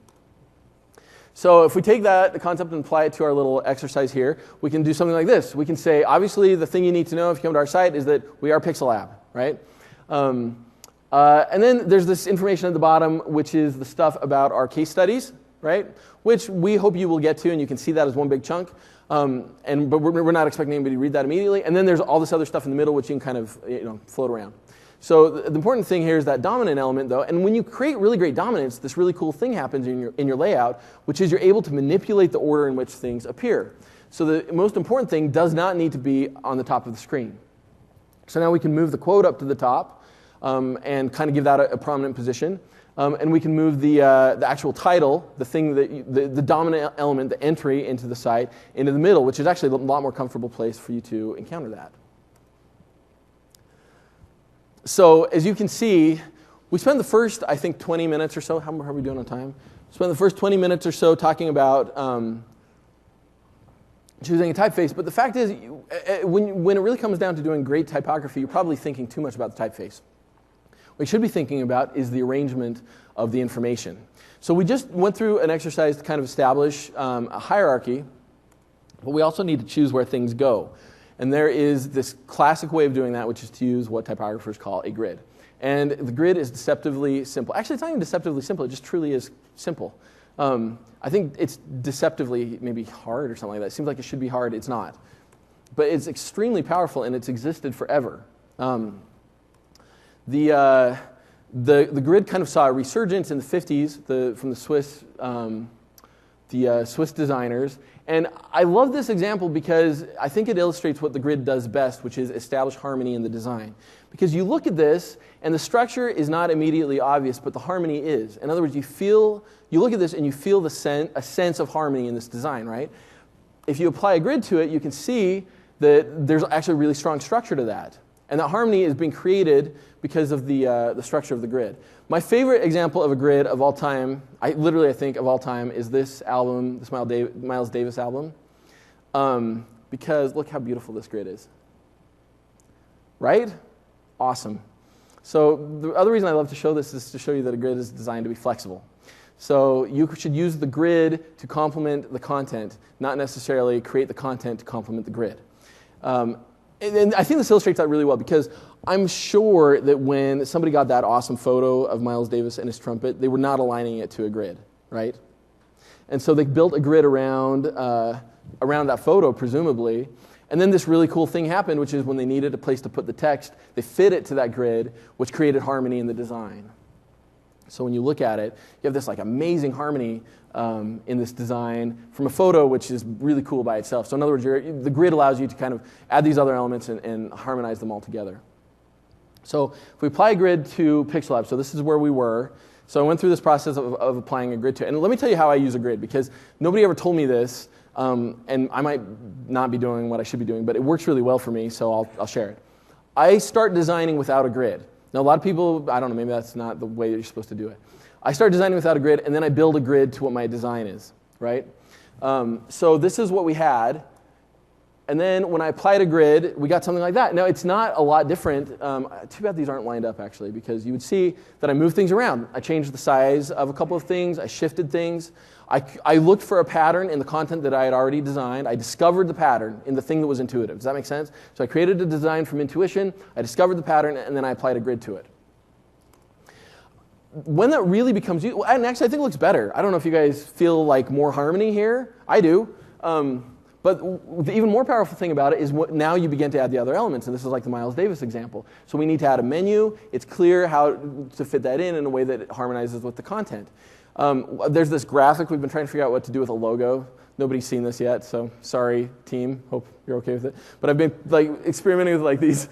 So if we take the concept and apply it to our little exercise here, we can do something like this. We can say, obviously, the thing you need to know if you come to our site is that we are Pixel Lab, right? And then there's this information at the bottom, which is the stuff about our case studies, right? Which we hope you will get to, and you can see that as one big chunk. But we're not expecting anybody to read that immediately. And then there's all this other stuff in the middle, which you can kind of float around. So the important thing here is that dominant element, though. And when you create really great dominance, this really cool thing happens in your layout, which is you're able to manipulate the order in which things appear. So the most important thing does not need to be on the top of the screen. So now we can move the quote up to the top. and kind of give that a prominent position. And we can move the actual title, the thing that the dominant element, the entry into the site, into the middle, which is actually a lot more comfortable place for you to encounter that. So as you can see, we spent the first, I think, 20 minutes or so. How are we doing on time? Spent the first 20 minutes or so talking about choosing a typeface. But the fact is, when it really comes down to doing great typography, you're probably thinking too much about the typeface. What you should be thinking about is the arrangement of the information. So we just went through an exercise to kind of establish a hierarchy, but we also need to choose where things go. And there is this classic way of doing that, which is to use what typographers call a grid. And the grid is deceptively simple. Actually, it's not even deceptively simple. It just truly is simple. I think it's deceptively maybe hard or something like that. It seems like it should be hard. It's not. But it's extremely powerful, and it's existed forever. The grid kind of saw a resurgence in the 50s from the Swiss designers. And I love this example because I think it illustrates what the grid does best, which is establish harmony in the design. Because you look at this, and the structure is not immediately obvious, but the harmony is. In other words, you look at this and you feel a sense of harmony in this design, right? If you apply a grid to it, you can see that there's actually a really strong structure to that. And that harmony is being created because of the structure of the grid. My favorite example of a grid of all time, I think of all time, is this album, this Miles Davis album. Because look how beautiful this grid is. Right? Awesome. So the other reason I love to show this is to show you that a grid is designed to be flexible. So you should use the grid to complement the content, not necessarily create the content to complement the grid. And I think this illustrates that really well because I'm sure that when somebody got that awesome photo of Miles Davis and his trumpet, they were not aligning it to a grid, right? And so they built a grid around that photo, presumably. And then this really cool thing happened, which is when they needed a place to put the text, they fit it to that grid, which created harmony in the design. So when you look at it, you have this like amazing harmony in this design from a photo, which is really cool by itself. So in other words, the grid allows you to kind of add these other elements and harmonize them all together. So if we apply a grid to Pixel Lab, so this is where we were. So I went through this process of applying a grid to it. And let me tell you how I use a grid, because nobody ever told me this, and I might not be doing what I should be doing, but it works really well for me, so I'll share it. I start designing without a grid. Now, a lot of people, I don't know, maybe that's not the way you're supposed to do it. I start designing without a grid, and then I build a grid to what my design is, right? So this is what we had. And then when I applied a grid, we got something like that. Now, it's not a lot different. Too bad these aren't lined up, actually, because you would see that I moved things around. I changed the size of a couple of things. I shifted things. I looked for a pattern in the content that I had already designed. I discovered the pattern in the thing that was intuitive. Does that make sense? So I created a design from intuition. I discovered the pattern, and then I applied a grid to it. When that really becomes useful, and actually I think it looks better. I don't know if you guys feel like more harmony here. I do. But the even more powerful thing about it is now you begin to add the other elements, and this is like the Miles Davis example. So we need to add a menu. It's clear how to fit that in a way that it harmonizes with the content. There's this graphic. We've been trying to figure out what to do with a logo. Nobody's seen this yet, so sorry, team. Hope you're okay with it. But I've been like experimenting with like these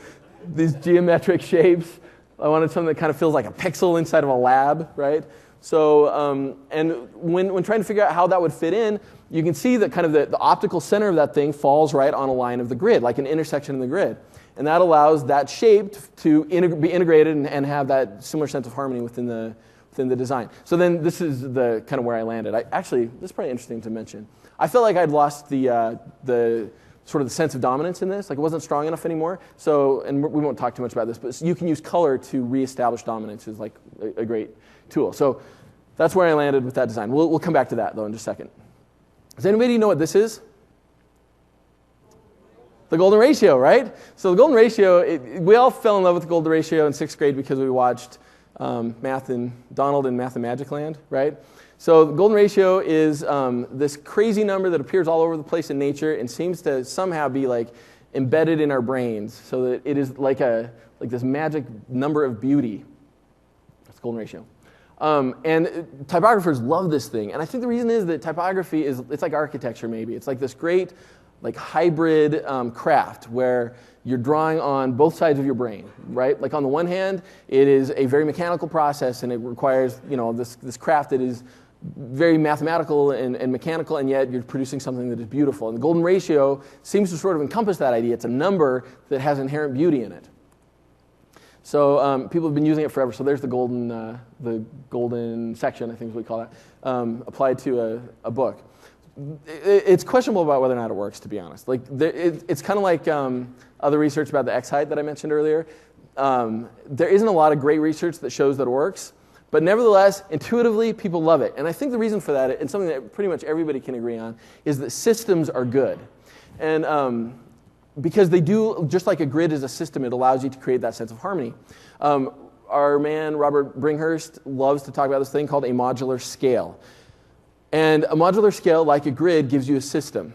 geometric shapes. I wanted something that kind of feels like a pixel inside of a lab, right? So, and when trying to figure out how that would fit in, you can see that kind of the optical center of that thing falls right on a line of the grid, like an intersection in the grid. And that allows that shape to be integrated and have that similar sense of harmony within the design. So then this is the kind of where I landed. Actually, this is probably interesting to mention. I felt like I'd lost the sort of the sense of dominance in this. Like it wasn't strong enough anymore. So, and we won't talk too much about this, but you can use color to reestablish dominance is like a great tool. So that's where I landed with that design. We'll come back to that, though, in just a second. Does anybody know what this is? The golden ratio, right? So the golden ratio, we all fell in love with the golden ratio in 6th grade because we watched Donald in Math and Magic Land, right? So the golden ratio is this crazy number that appears all over the place in nature and seems to somehow be like embedded in our brains so that it is like this magic number of beauty. That's the golden ratio. And typographers love this thing. And I think the reason is that typography it's like architecture maybe. It's like this great hybrid craft where you're drawing on both sides of your brain, right? Like on the one hand, it is a very mechanical process and it requires, this craft that is very mathematical and mechanical, and yet you're producing something that is beautiful. And the golden ratio seems to sort of encompass that idea. It's a number that has inherent beauty in it. So people have been using it forever. So there's the golden section, I think is what we call that, applied to a book. It's questionable about whether or not it works, to be honest. It's kind of like other research about the X height that I mentioned earlier. There isn't a lot of great research that shows that it works, but nevertheless, intuitively, people love it. And I think the reason for that, and something that pretty much everybody can agree on, is that systems are good. And because they do, just like a grid is a system, it allows you to create that sense of harmony. Our man, Robert Bringhurst, loves to talk about this thing called a modular scale. And a modular scale, like a grid, gives you a system.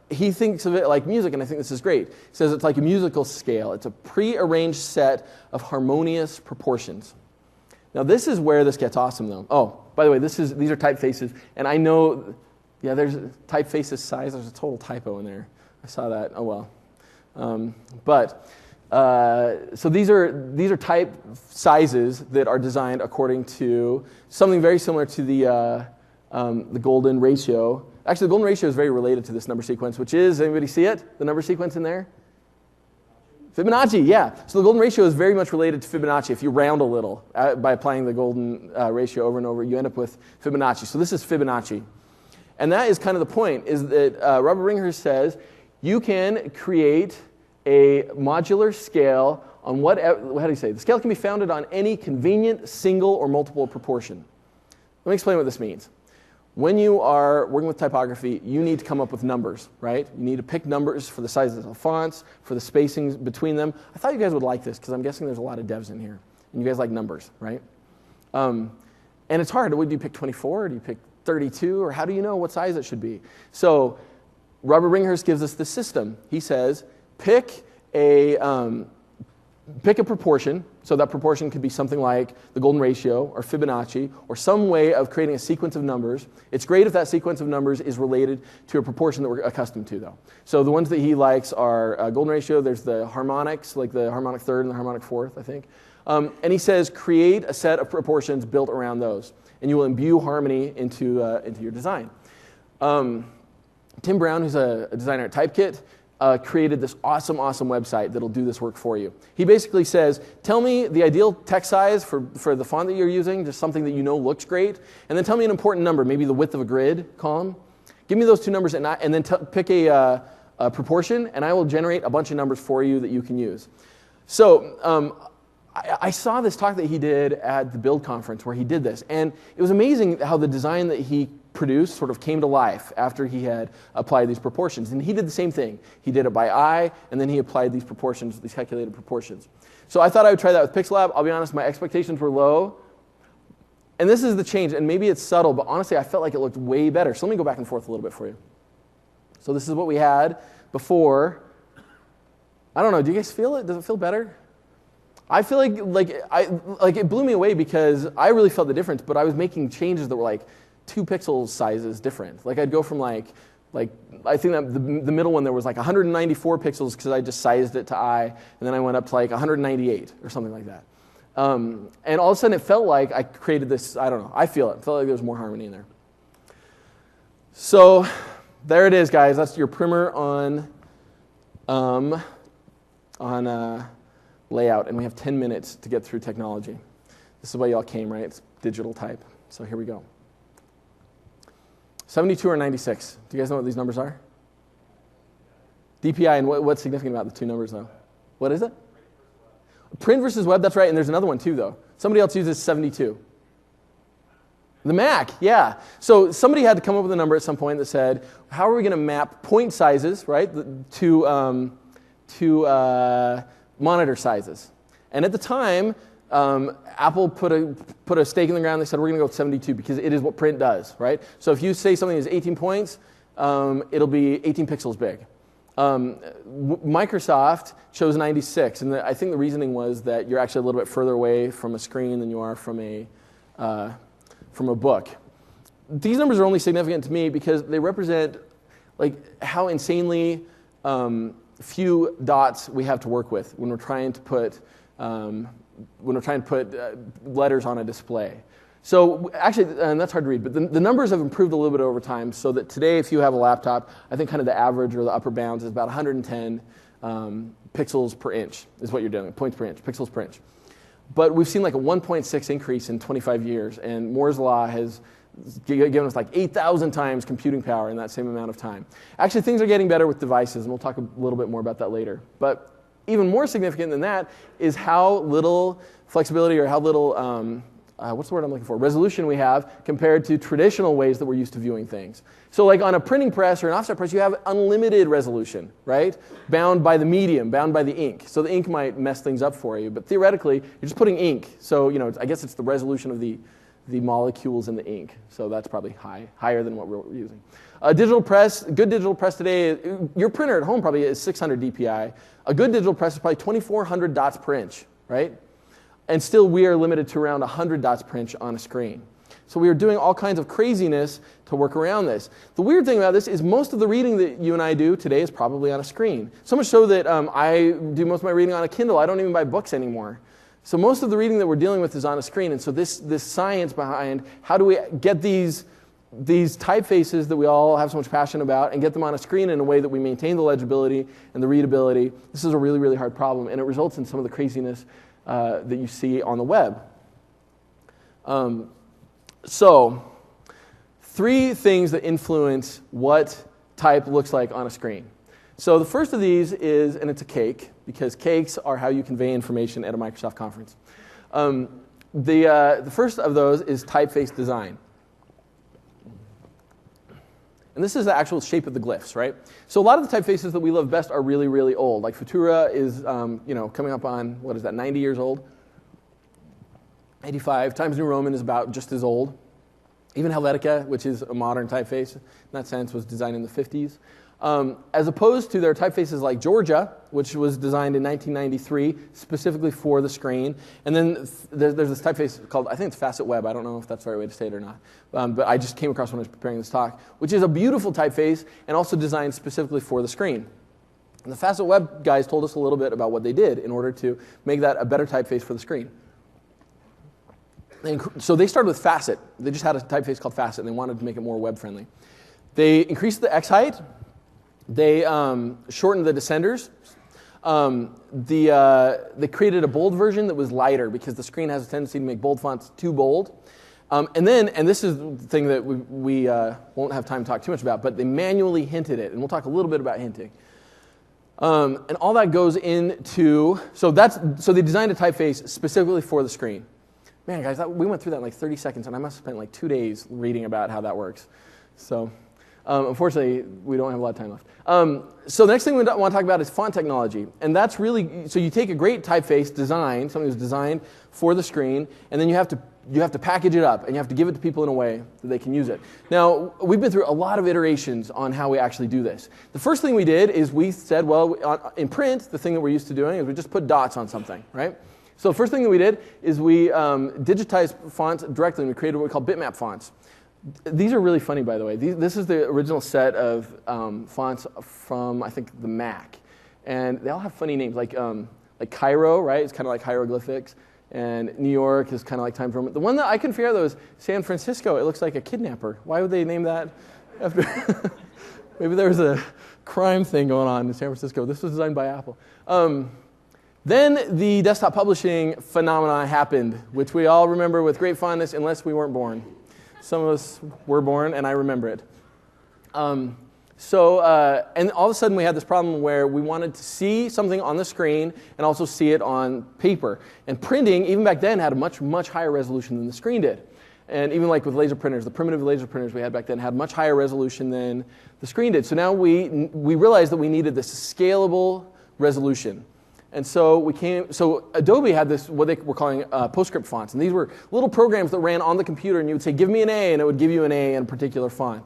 He thinks of it like music, and I think this is great. He says it's like a musical scale. It's a pre-arranged set of harmonious proportions. Now, this is where this gets awesome, though. Oh, by the way, these are typefaces, and I know, yeah, there's typefaces size. There's a total typo in there. I saw that. Oh well. So these are type sizes that are designed according to something very similar to the golden ratio. Actually, the golden ratio is very related to this number sequence, which is, anybody see it? The number sequence in there? Fibonacci, yeah. So the golden ratio is very much related to Fibonacci. If you round a little by applying the golden ratio over and over, you end up with Fibonacci. So this is Fibonacci. And that is kind of the point, is that Robert Bringhurst says you can create a modular scale on how do you say? The scale can be founded on any convenient single or multiple proportion. Let me explain what this means. When you are working with typography, you need to come up with numbers, right? You need to pick numbers for the sizes of fonts, for the spacings between them. I thought you guys would like this because I'm guessing there's a lot of devs in here. And you guys like numbers, right? And it's hard. Do you pick 24 or do you pick 32? Or how do you know what size it should be? So Robert Bringhurst gives us this system. He says, pick a proportion. So that proportion could be something like the golden ratio or Fibonacci or some way of creating a sequence of numbers. It's great if that sequence of numbers is related to a proportion that we're accustomed to, though. So the ones that he likes are golden ratio. There's the harmonics, like the harmonic third and the harmonic fourth, I think. And he says create a set of proportions built around those, and you will imbue harmony into your design. Tim Brown, who's a designer at Typekit, created this awesome website that'll do this work for you. He basically says, tell me the ideal text size for the font that you're using, just something that you know looks great, and then tell me an important number, maybe the width of a grid column. Give me those two numbers and then pick a proportion, and I will generate a bunch of numbers for you that you can use. So I saw this talk that he did at the Build conference where he did this, and it was amazing how the design that he produced sort of came to life after he had applied these proportions. And he did the same thing. He did it by eye, and then he applied these proportions, these calculated proportions. So I thought I would try that with Pixellab. I'll be honest, my expectations were low. And this is the change, and maybe it's subtle, but honestly, I felt like it looked way better. So let me go back and forth a little bit for you. So this is what we had before. I don't know, do you guys feel it? Does it feel better? I feel like it blew me away because I really felt the difference, but I was making changes that were like 2 pixel sizes different. Like I'd go from like I think that the middle one there was like 194 pixels because I just sized it to eye, and then I went up to like 198 or something like that. And all of a sudden it felt like I created this, I don't know, I felt like there was more harmony in there. So there it is, guys. That's your primer on layout, and we have 10 minutes to get through technology. This is why y'all came, right? It's digital type. So here we go. 72 or 96? Do you guys know what these numbers are? DPI, and what's significant about the two numbers, though? What is it? Print versus web, that's right, and there's another one, too, though. Somebody else uses 72. The Mac, yeah. So somebody had to come up with a number at some point that said, how are we going to map point sizes, right, to monitor sizes? And at the time, Apple put a stake in the ground. They said, we're going to go with 72 because it is what print does, right? So if you say something is 18 points, it'll be 18 pixels big. Microsoft chose 96, and I think the reasoning was that you're actually a little bit further away from a screen than you are from a book. These numbers are only significant to me because they represent like how insanely few dots we have to work with when we're trying to put letters on a display. So actually, and that's hard to read, but the numbers have improved a little bit over time, so that today, if you have a laptop, I think kind of the average or the upper bounds is about 110 pixels per inch is what you're doing, points per inch, pixels per inch. But we've seen like a 1.6 increase in 25 years, and Moore's Law has given us like 8,000 times computing power in that same amount of time. Actually, things are getting better with devices, and we'll talk a little bit more about that later. But even more significant than that is how little flexibility or how little what's the word I'm looking for? Resolution we have compared to traditional ways that we're used to viewing things. So like on a printing press or an offset press, you have unlimited resolution, right? Bound by the medium, bound by the ink. So the ink might mess things up for you, but theoretically, you're just putting ink. So I guess it's the resolution of the molecules in the ink. So that's probably higher than what we're using. A digital press, good digital press today, your printer at home probably is 600 DPI. A good digital press is probably 2,400 dots per inch, right? And still, we are limited to around 100 dots per inch on a screen. So we are doing all kinds of craziness to work around this. The weird thing about this is most of the reading that you and I do today is probably on a screen. So much so that I do most of my reading on a Kindle. I don't even buy books anymore. So most of the reading that we're dealing with is on a screen. And so this science behind how do we get these typefaces that we all have so much passion about and get them on a screen in a way that we maintain the legibility and the readability, this is a really, really hard problem. And it results in some of the craziness that you see on the web. So, 3 things that influence what type looks like on a screen. So the first of these is, and it's a cake, because cakes are how you convey information at a Microsoft conference. The first of those is typeface design. And this is the actual shape of the glyphs, right? So a lot of the typefaces that we love best are really, really old. Like Futura is, coming up on, 90 years old? 85. Times New Roman is about just as old. Even Helvetica, which is a modern typeface, in that sense, was designed in the 50s. As opposed to their typefaces like Georgia, which was designed in 1993 specifically for the screen. And then there's this typeface called, I think it's Facet Web. I don't know if that's the right way to say it or not. But I just came across when I was preparing this talk, which is a beautiful typeface and also designed specifically for the screen. And the Facet Web guys told us a little bit about what they did in order to make that a better typeface for the screen. So they started with Facet. They just had a typeface called Facet, and they wanted to make it more web-friendly. They increased the X height. They shortened the descenders. They created a bold version that was lighter because the screen has a tendency to make bold fonts too bold. And this is the thing that we won't have time to talk too much about, but they manually hinted it, and we'll talk a little bit about hinting. And all that goes into, so they designed a typeface specifically for the screen. Man, guys, we went through that in like 30 seconds, and I must have spent like 2 days reading about how that works. So unfortunately, we don't have a lot of time left. So the next thing we want to talk about is font technology. And that's really, so you take a great typeface design, something that's designed for the screen, and then you have to package it up, and you have to give it to people in a way that they can use it. Now, we've been through a lot of iterations on how we actually do this. The first thing we did is we said, well, in print, the thing that we're used to doing is we just put dots on something, right? So the first thing that we did is we digitized fonts directly, and we created what we call bitmap fonts. These are really funny, by the way. This is the original set of fonts from, I think, the Mac. And they all have funny names, like Cairo, right? It's kind of like hieroglyphics. And New York is kind of like Times Roman. The one that I couldn't figure out, though, is San Francisco. It looks like a kidnapper. Why would they name that after? Maybe there was a crime thing going on in San Francisco. This was designed by Apple. Then the desktop publishing phenomenon happened, which we all remember with great fondness, unless we weren't born. Some of us were born, and I remember it. And all of a sudden we had this problem where we wanted to see something on the screen and also see it on paper. And printing, even back then, had a much, much higher resolution than the screen did. And even like with laser printers, the primitive laser printers we had back then had much higher resolution than the screen did. So now we realized that we needed this scalable resolution. And so Adobe had this, what they were calling PostScript fonts. And these were little programs that ran on the computer, and you would say, give me an A, and it would give you an A in a particular font.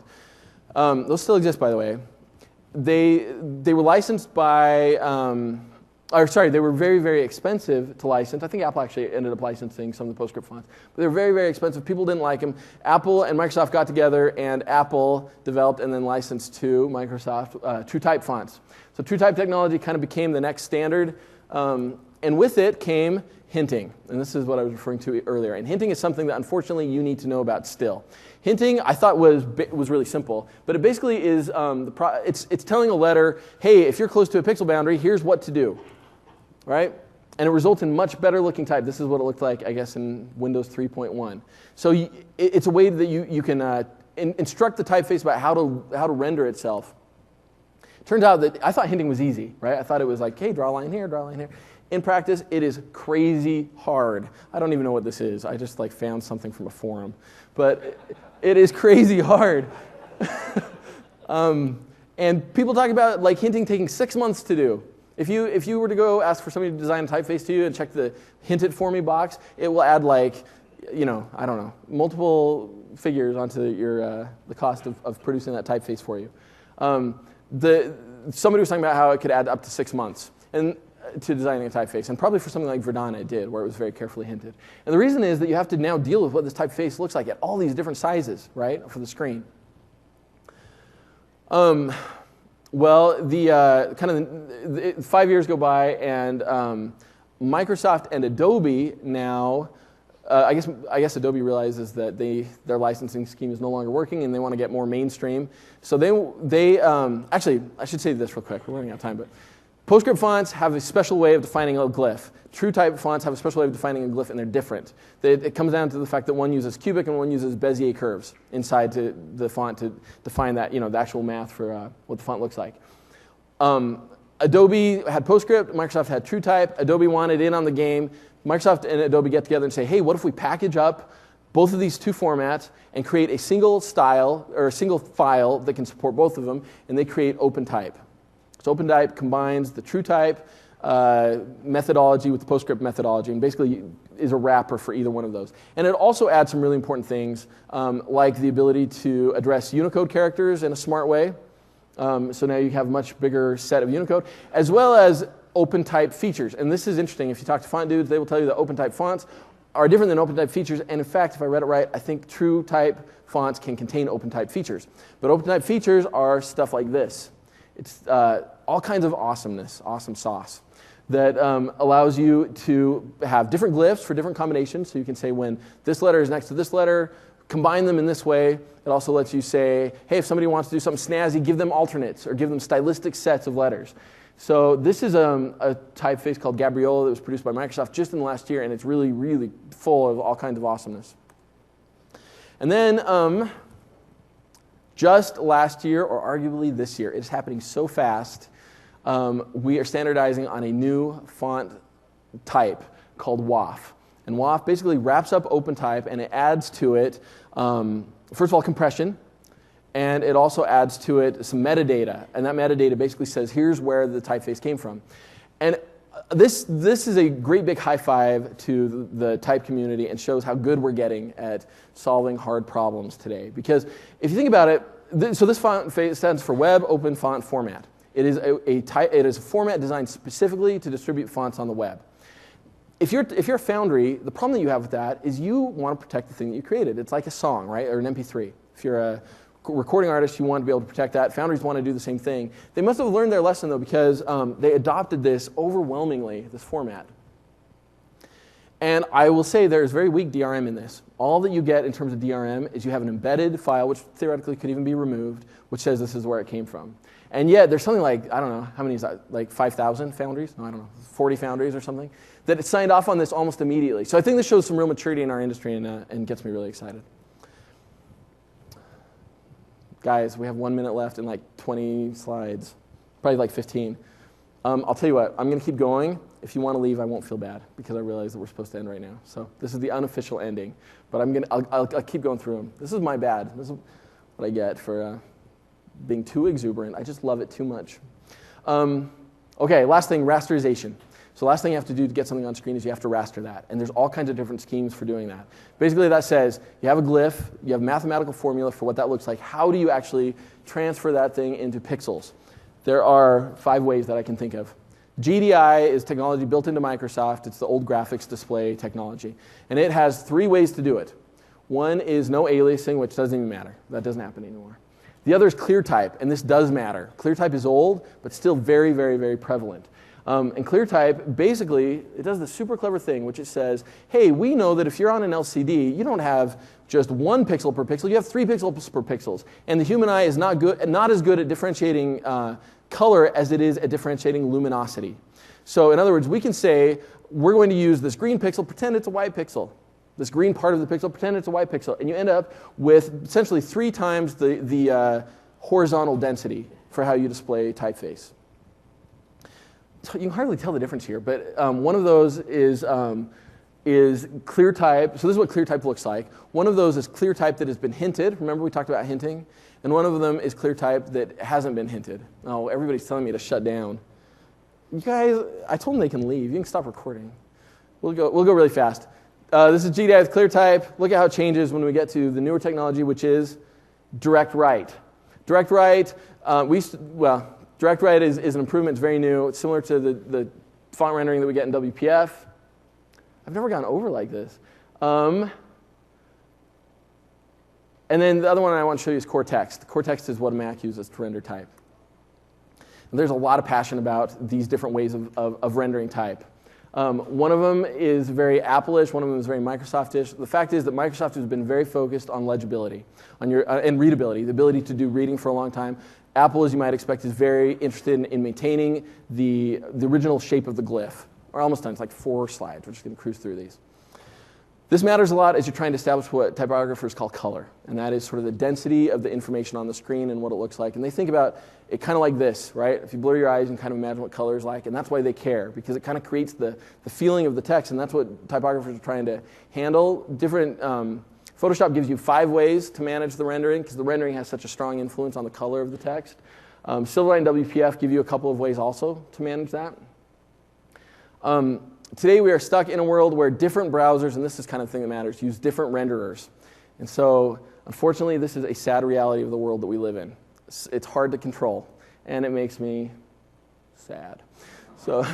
Those still exist, by the way. They were licensed by or sorry, they were very, very expensive to license. I think Apple actually ended up licensing some of the PostScript fonts. But they were very, very expensive. People didn't like them. Apple and Microsoft got together, and Apple developed and then licensed to Microsoft TrueType fonts. So TrueType technology kind of became the next standard. And with it came hinting. And this is what I was referring to earlier. And hinting is something that, unfortunately, you need to know about still. Hinting, I thought was really simple. But it basically is, it's telling a letter, hey, if you're close to a pixel boundary, here's what to do. Right? And it results in much better looking type. This is what it looked like, I guess, in Windows 3.1. So it's a way that you can instruct the typeface about how to render itself. Turns out that I thought hinting was easy, right? I thought it was like, hey, draw a line here, draw a line here. In practice, it is crazy hard. I don't even know what this is. I just found something from a forum. But it is crazy hard. And people talk about hinting taking 6 months to do. If you were to go ask for somebody to design a typeface to you and check the hint it for me box, it will add I don't know, multiple figures onto the cost of producing that typeface for you. Somebody was talking about how it could add up to 6 months to designing a typeface, and probably for something like Verdana it did, where it was very carefully hinted. And the reason is that you have to now deal with what this typeface looks like at all these different sizes, right, for the screen. Well, 5 years go by, and Microsoft and Adobe now, I guess Adobe realizes that their licensing scheme is no longer working, and they want to get more mainstream. So they actually, I should say this real quick. We're running out of time, but PostScript fonts have a special way of defining a glyph. TrueType fonts have a special way of defining a glyph, and they're different. It comes down to the fact that one uses cubic and one uses Bezier curves inside the font to define that, the actual math for what the font looks like. Adobe had PostScript, Microsoft had TrueType. Adobe wanted in on the game. Microsoft and Adobe get together and say, hey, what if we package up both of these two formats and create a single style or a single file that can support both of them, and they create OpenType. So OpenType combines the TrueType methodology with the PostScript methodology, and basically is a wrapper for either one of those. And it also adds some really important things, like the ability to address Unicode characters in a smart way. So now you have a much bigger set of Unicode, as well as OpenType features. And this is interesting. If you talk to font dudes, they will tell you that OpenType fonts are different than OpenType features. And in fact, if I read it right, I think TrueType fonts can contain OpenType features. But OpenType features are stuff like this. It's all kinds of awesomeness, awesome sauce, that allows you to have different glyphs for different combinations. So you can say when this letter is next to this letter, combine them in this way. It also lets you say, hey, if somebody wants to do something snazzy, give them alternates or give them stylistic sets of letters. So this is a typeface called Gabriola that was produced by Microsoft just in the last year, and it's really, really full of all kinds of awesomeness. And then just last year, or arguably this year, it's happening so fast, we are standardizing on a new font type called WAF. And WAF basically wraps up OpenType, and it adds to it, first of all, compression, and it also adds to it some metadata. And that metadata basically says, here's where the typeface came from. And this is a great big high five to the type community and shows how good we're getting at solving hard problems today. Because if you think about it, so this font stands for Web Open Font Format. It is a format designed specifically to distribute fonts on the web. If you're a Foundry, the problem that you have with that is you want to protect the thing that you created. It's like a song, right, or an MP3. If you're a recording artist, you want to be able to protect that. Foundries want to do the same thing. They must have learned their lesson, though, because they adopted this overwhelmingly, this format. And I will say there's very weak DRM in this. All that you get in terms of DRM is you have an embedded file, which theoretically could even be removed, which says this is where it came from. And yet there's something like, I don't know, how many is that? Like 5,000 Foundries? No, I don't know, 40 Foundries or something, that it signed off on this almost immediately. So I think this shows some real maturity in our industry and gets me really excited. Guys, we have 1 minute left and like 20 slides, probably like 15. I'll tell you what, I'm going to keep going. If you want to leave, I won't feel bad because I realize that we're supposed to end right now. So this is the unofficial ending, but I'll keep going through them. This is my bad. This is what I get for being too exuberant. I just love it too much. Okay, last thing, rasterization. So the last thing you have to do to get something on screen is you have to raster that. And there's all kinds of different schemes for doing that. Basically, that says you have a glyph, you have a mathematical formula for what that looks like. How do you actually transfer that thing into pixels? There are 5 ways that I can think of. GDI is technology built into Microsoft. It's the old graphics display technology. And it has 3 ways to do it. One is no aliasing, which doesn't even matter. That doesn't happen anymore. The other is ClearType, and this does matter. ClearType is old, but still very, very, very prevalent. And ClearType, basically, it does the super clever thing, which it says, hey, we know that if you're on an LCD, you don't have just 1 pixel per pixel, you have 3 pixels per pixels. And the human eye is not as good at differentiating color as it is at differentiating luminosity. So in other words, we can say, we're going to use this green pixel, pretend it's a white pixel. This green part of the pixel, pretend it's a white pixel. And you end up with essentially 3 times the horizontal density for how you display typeface. So you can hardly tell the difference here, but one of those is ClearType. So this is what ClearType looks like. One of those is ClearType that has been hinted. Remember we talked about hinting? And one of them is ClearType that hasn't been hinted. Oh, everybody's telling me to shut down. You guys, I told them they can leave. You can stop recording. We'll go really fast. This is GDI with ClearType. Look at how it changes when we get to the newer technology, which is direct write. Direct write, direct write is an improvement. It's very new. It's similar to the font rendering that we get in WPF. I've never gone over like this. And then the other one I want to show you is core text. Core text is what a Mac uses to render type. And there's a lot of passion about these different ways of rendering type. One of them is very Apple-ish, one of them is very Microsoft-ish. The fact is that Microsoft has been very focused on legibility and readability, the ability to do reading for a long time. Apple, as you might expect, is very interested in maintaining the original shape of the glyph. We're almost done. It's like 4 slides. We're just going to cruise through these. This matters a lot as you're trying to establish what typographers call color, and that is sort of the density of the information on the screen and what it looks like. And they think about it kind of like this, right? If you blur your eyes, you can kind of imagine what color is like, and that's why they care, because it kind of creates the feeling of the text, and that's what typographers are trying to handle. Photoshop gives you 5 ways to manage the rendering, because the rendering has such a strong influence on the color of the text. Silverlight and WPF give you a couple of ways also to manage that. Today we are stuck in a world where different browsers, and this is kind of the thing that matters, use different renderers. And so, unfortunately, this is a sad reality of the world that we live in. It's hard to control, and it makes me sad. So,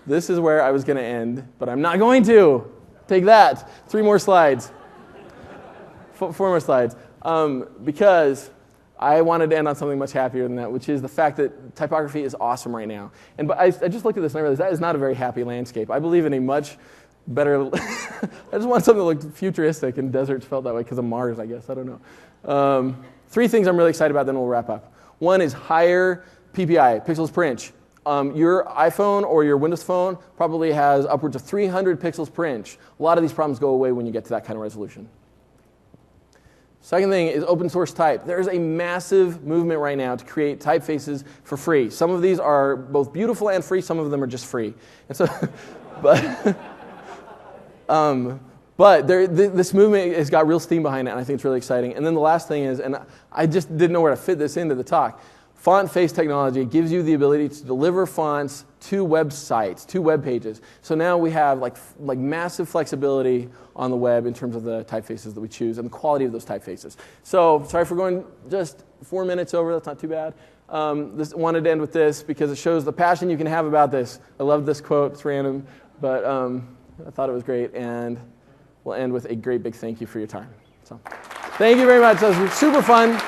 this is where I was going to end, but I'm not going to. Take that. 3 more slides. 4 more slides. Because I wanted to end on something much happier than that, which is the fact that typography is awesome right now. But I just looked at this and I realized that is not a very happy landscape. I believe in a much better... I just want something that looked futuristic, and deserts felt that way because of Mars, I guess. I don't know. 3 things I'm really excited about, then we'll wrap up. One is higher PPI, pixels per inch. Your iPhone or your Windows phone probably has upwards of 300 pixels per inch. A lot of these problems go away when you get to that kind of resolution. Second thing is open source type. There's a massive movement right now to create typefaces for free. Some of these are both beautiful and free. Some of them are just free. And so, this movement has got real steam behind it, and I think it's really exciting. And then the last thing is, and I just didn't know where to fit this into the talk, font face technology gives you the ability to deliver fonts to websites, to web pages. So now we have like massive flexibility on the web in terms of the typefaces that we choose and the quality of those typefaces. So sorry for going just 4 minutes over. That's not too bad. Wanted to end with this because it shows the passion you can have about this. I love this quote. It's random, but I thought it was great. And we'll end with a great big thank you for your time. So thank you very much. That was super fun.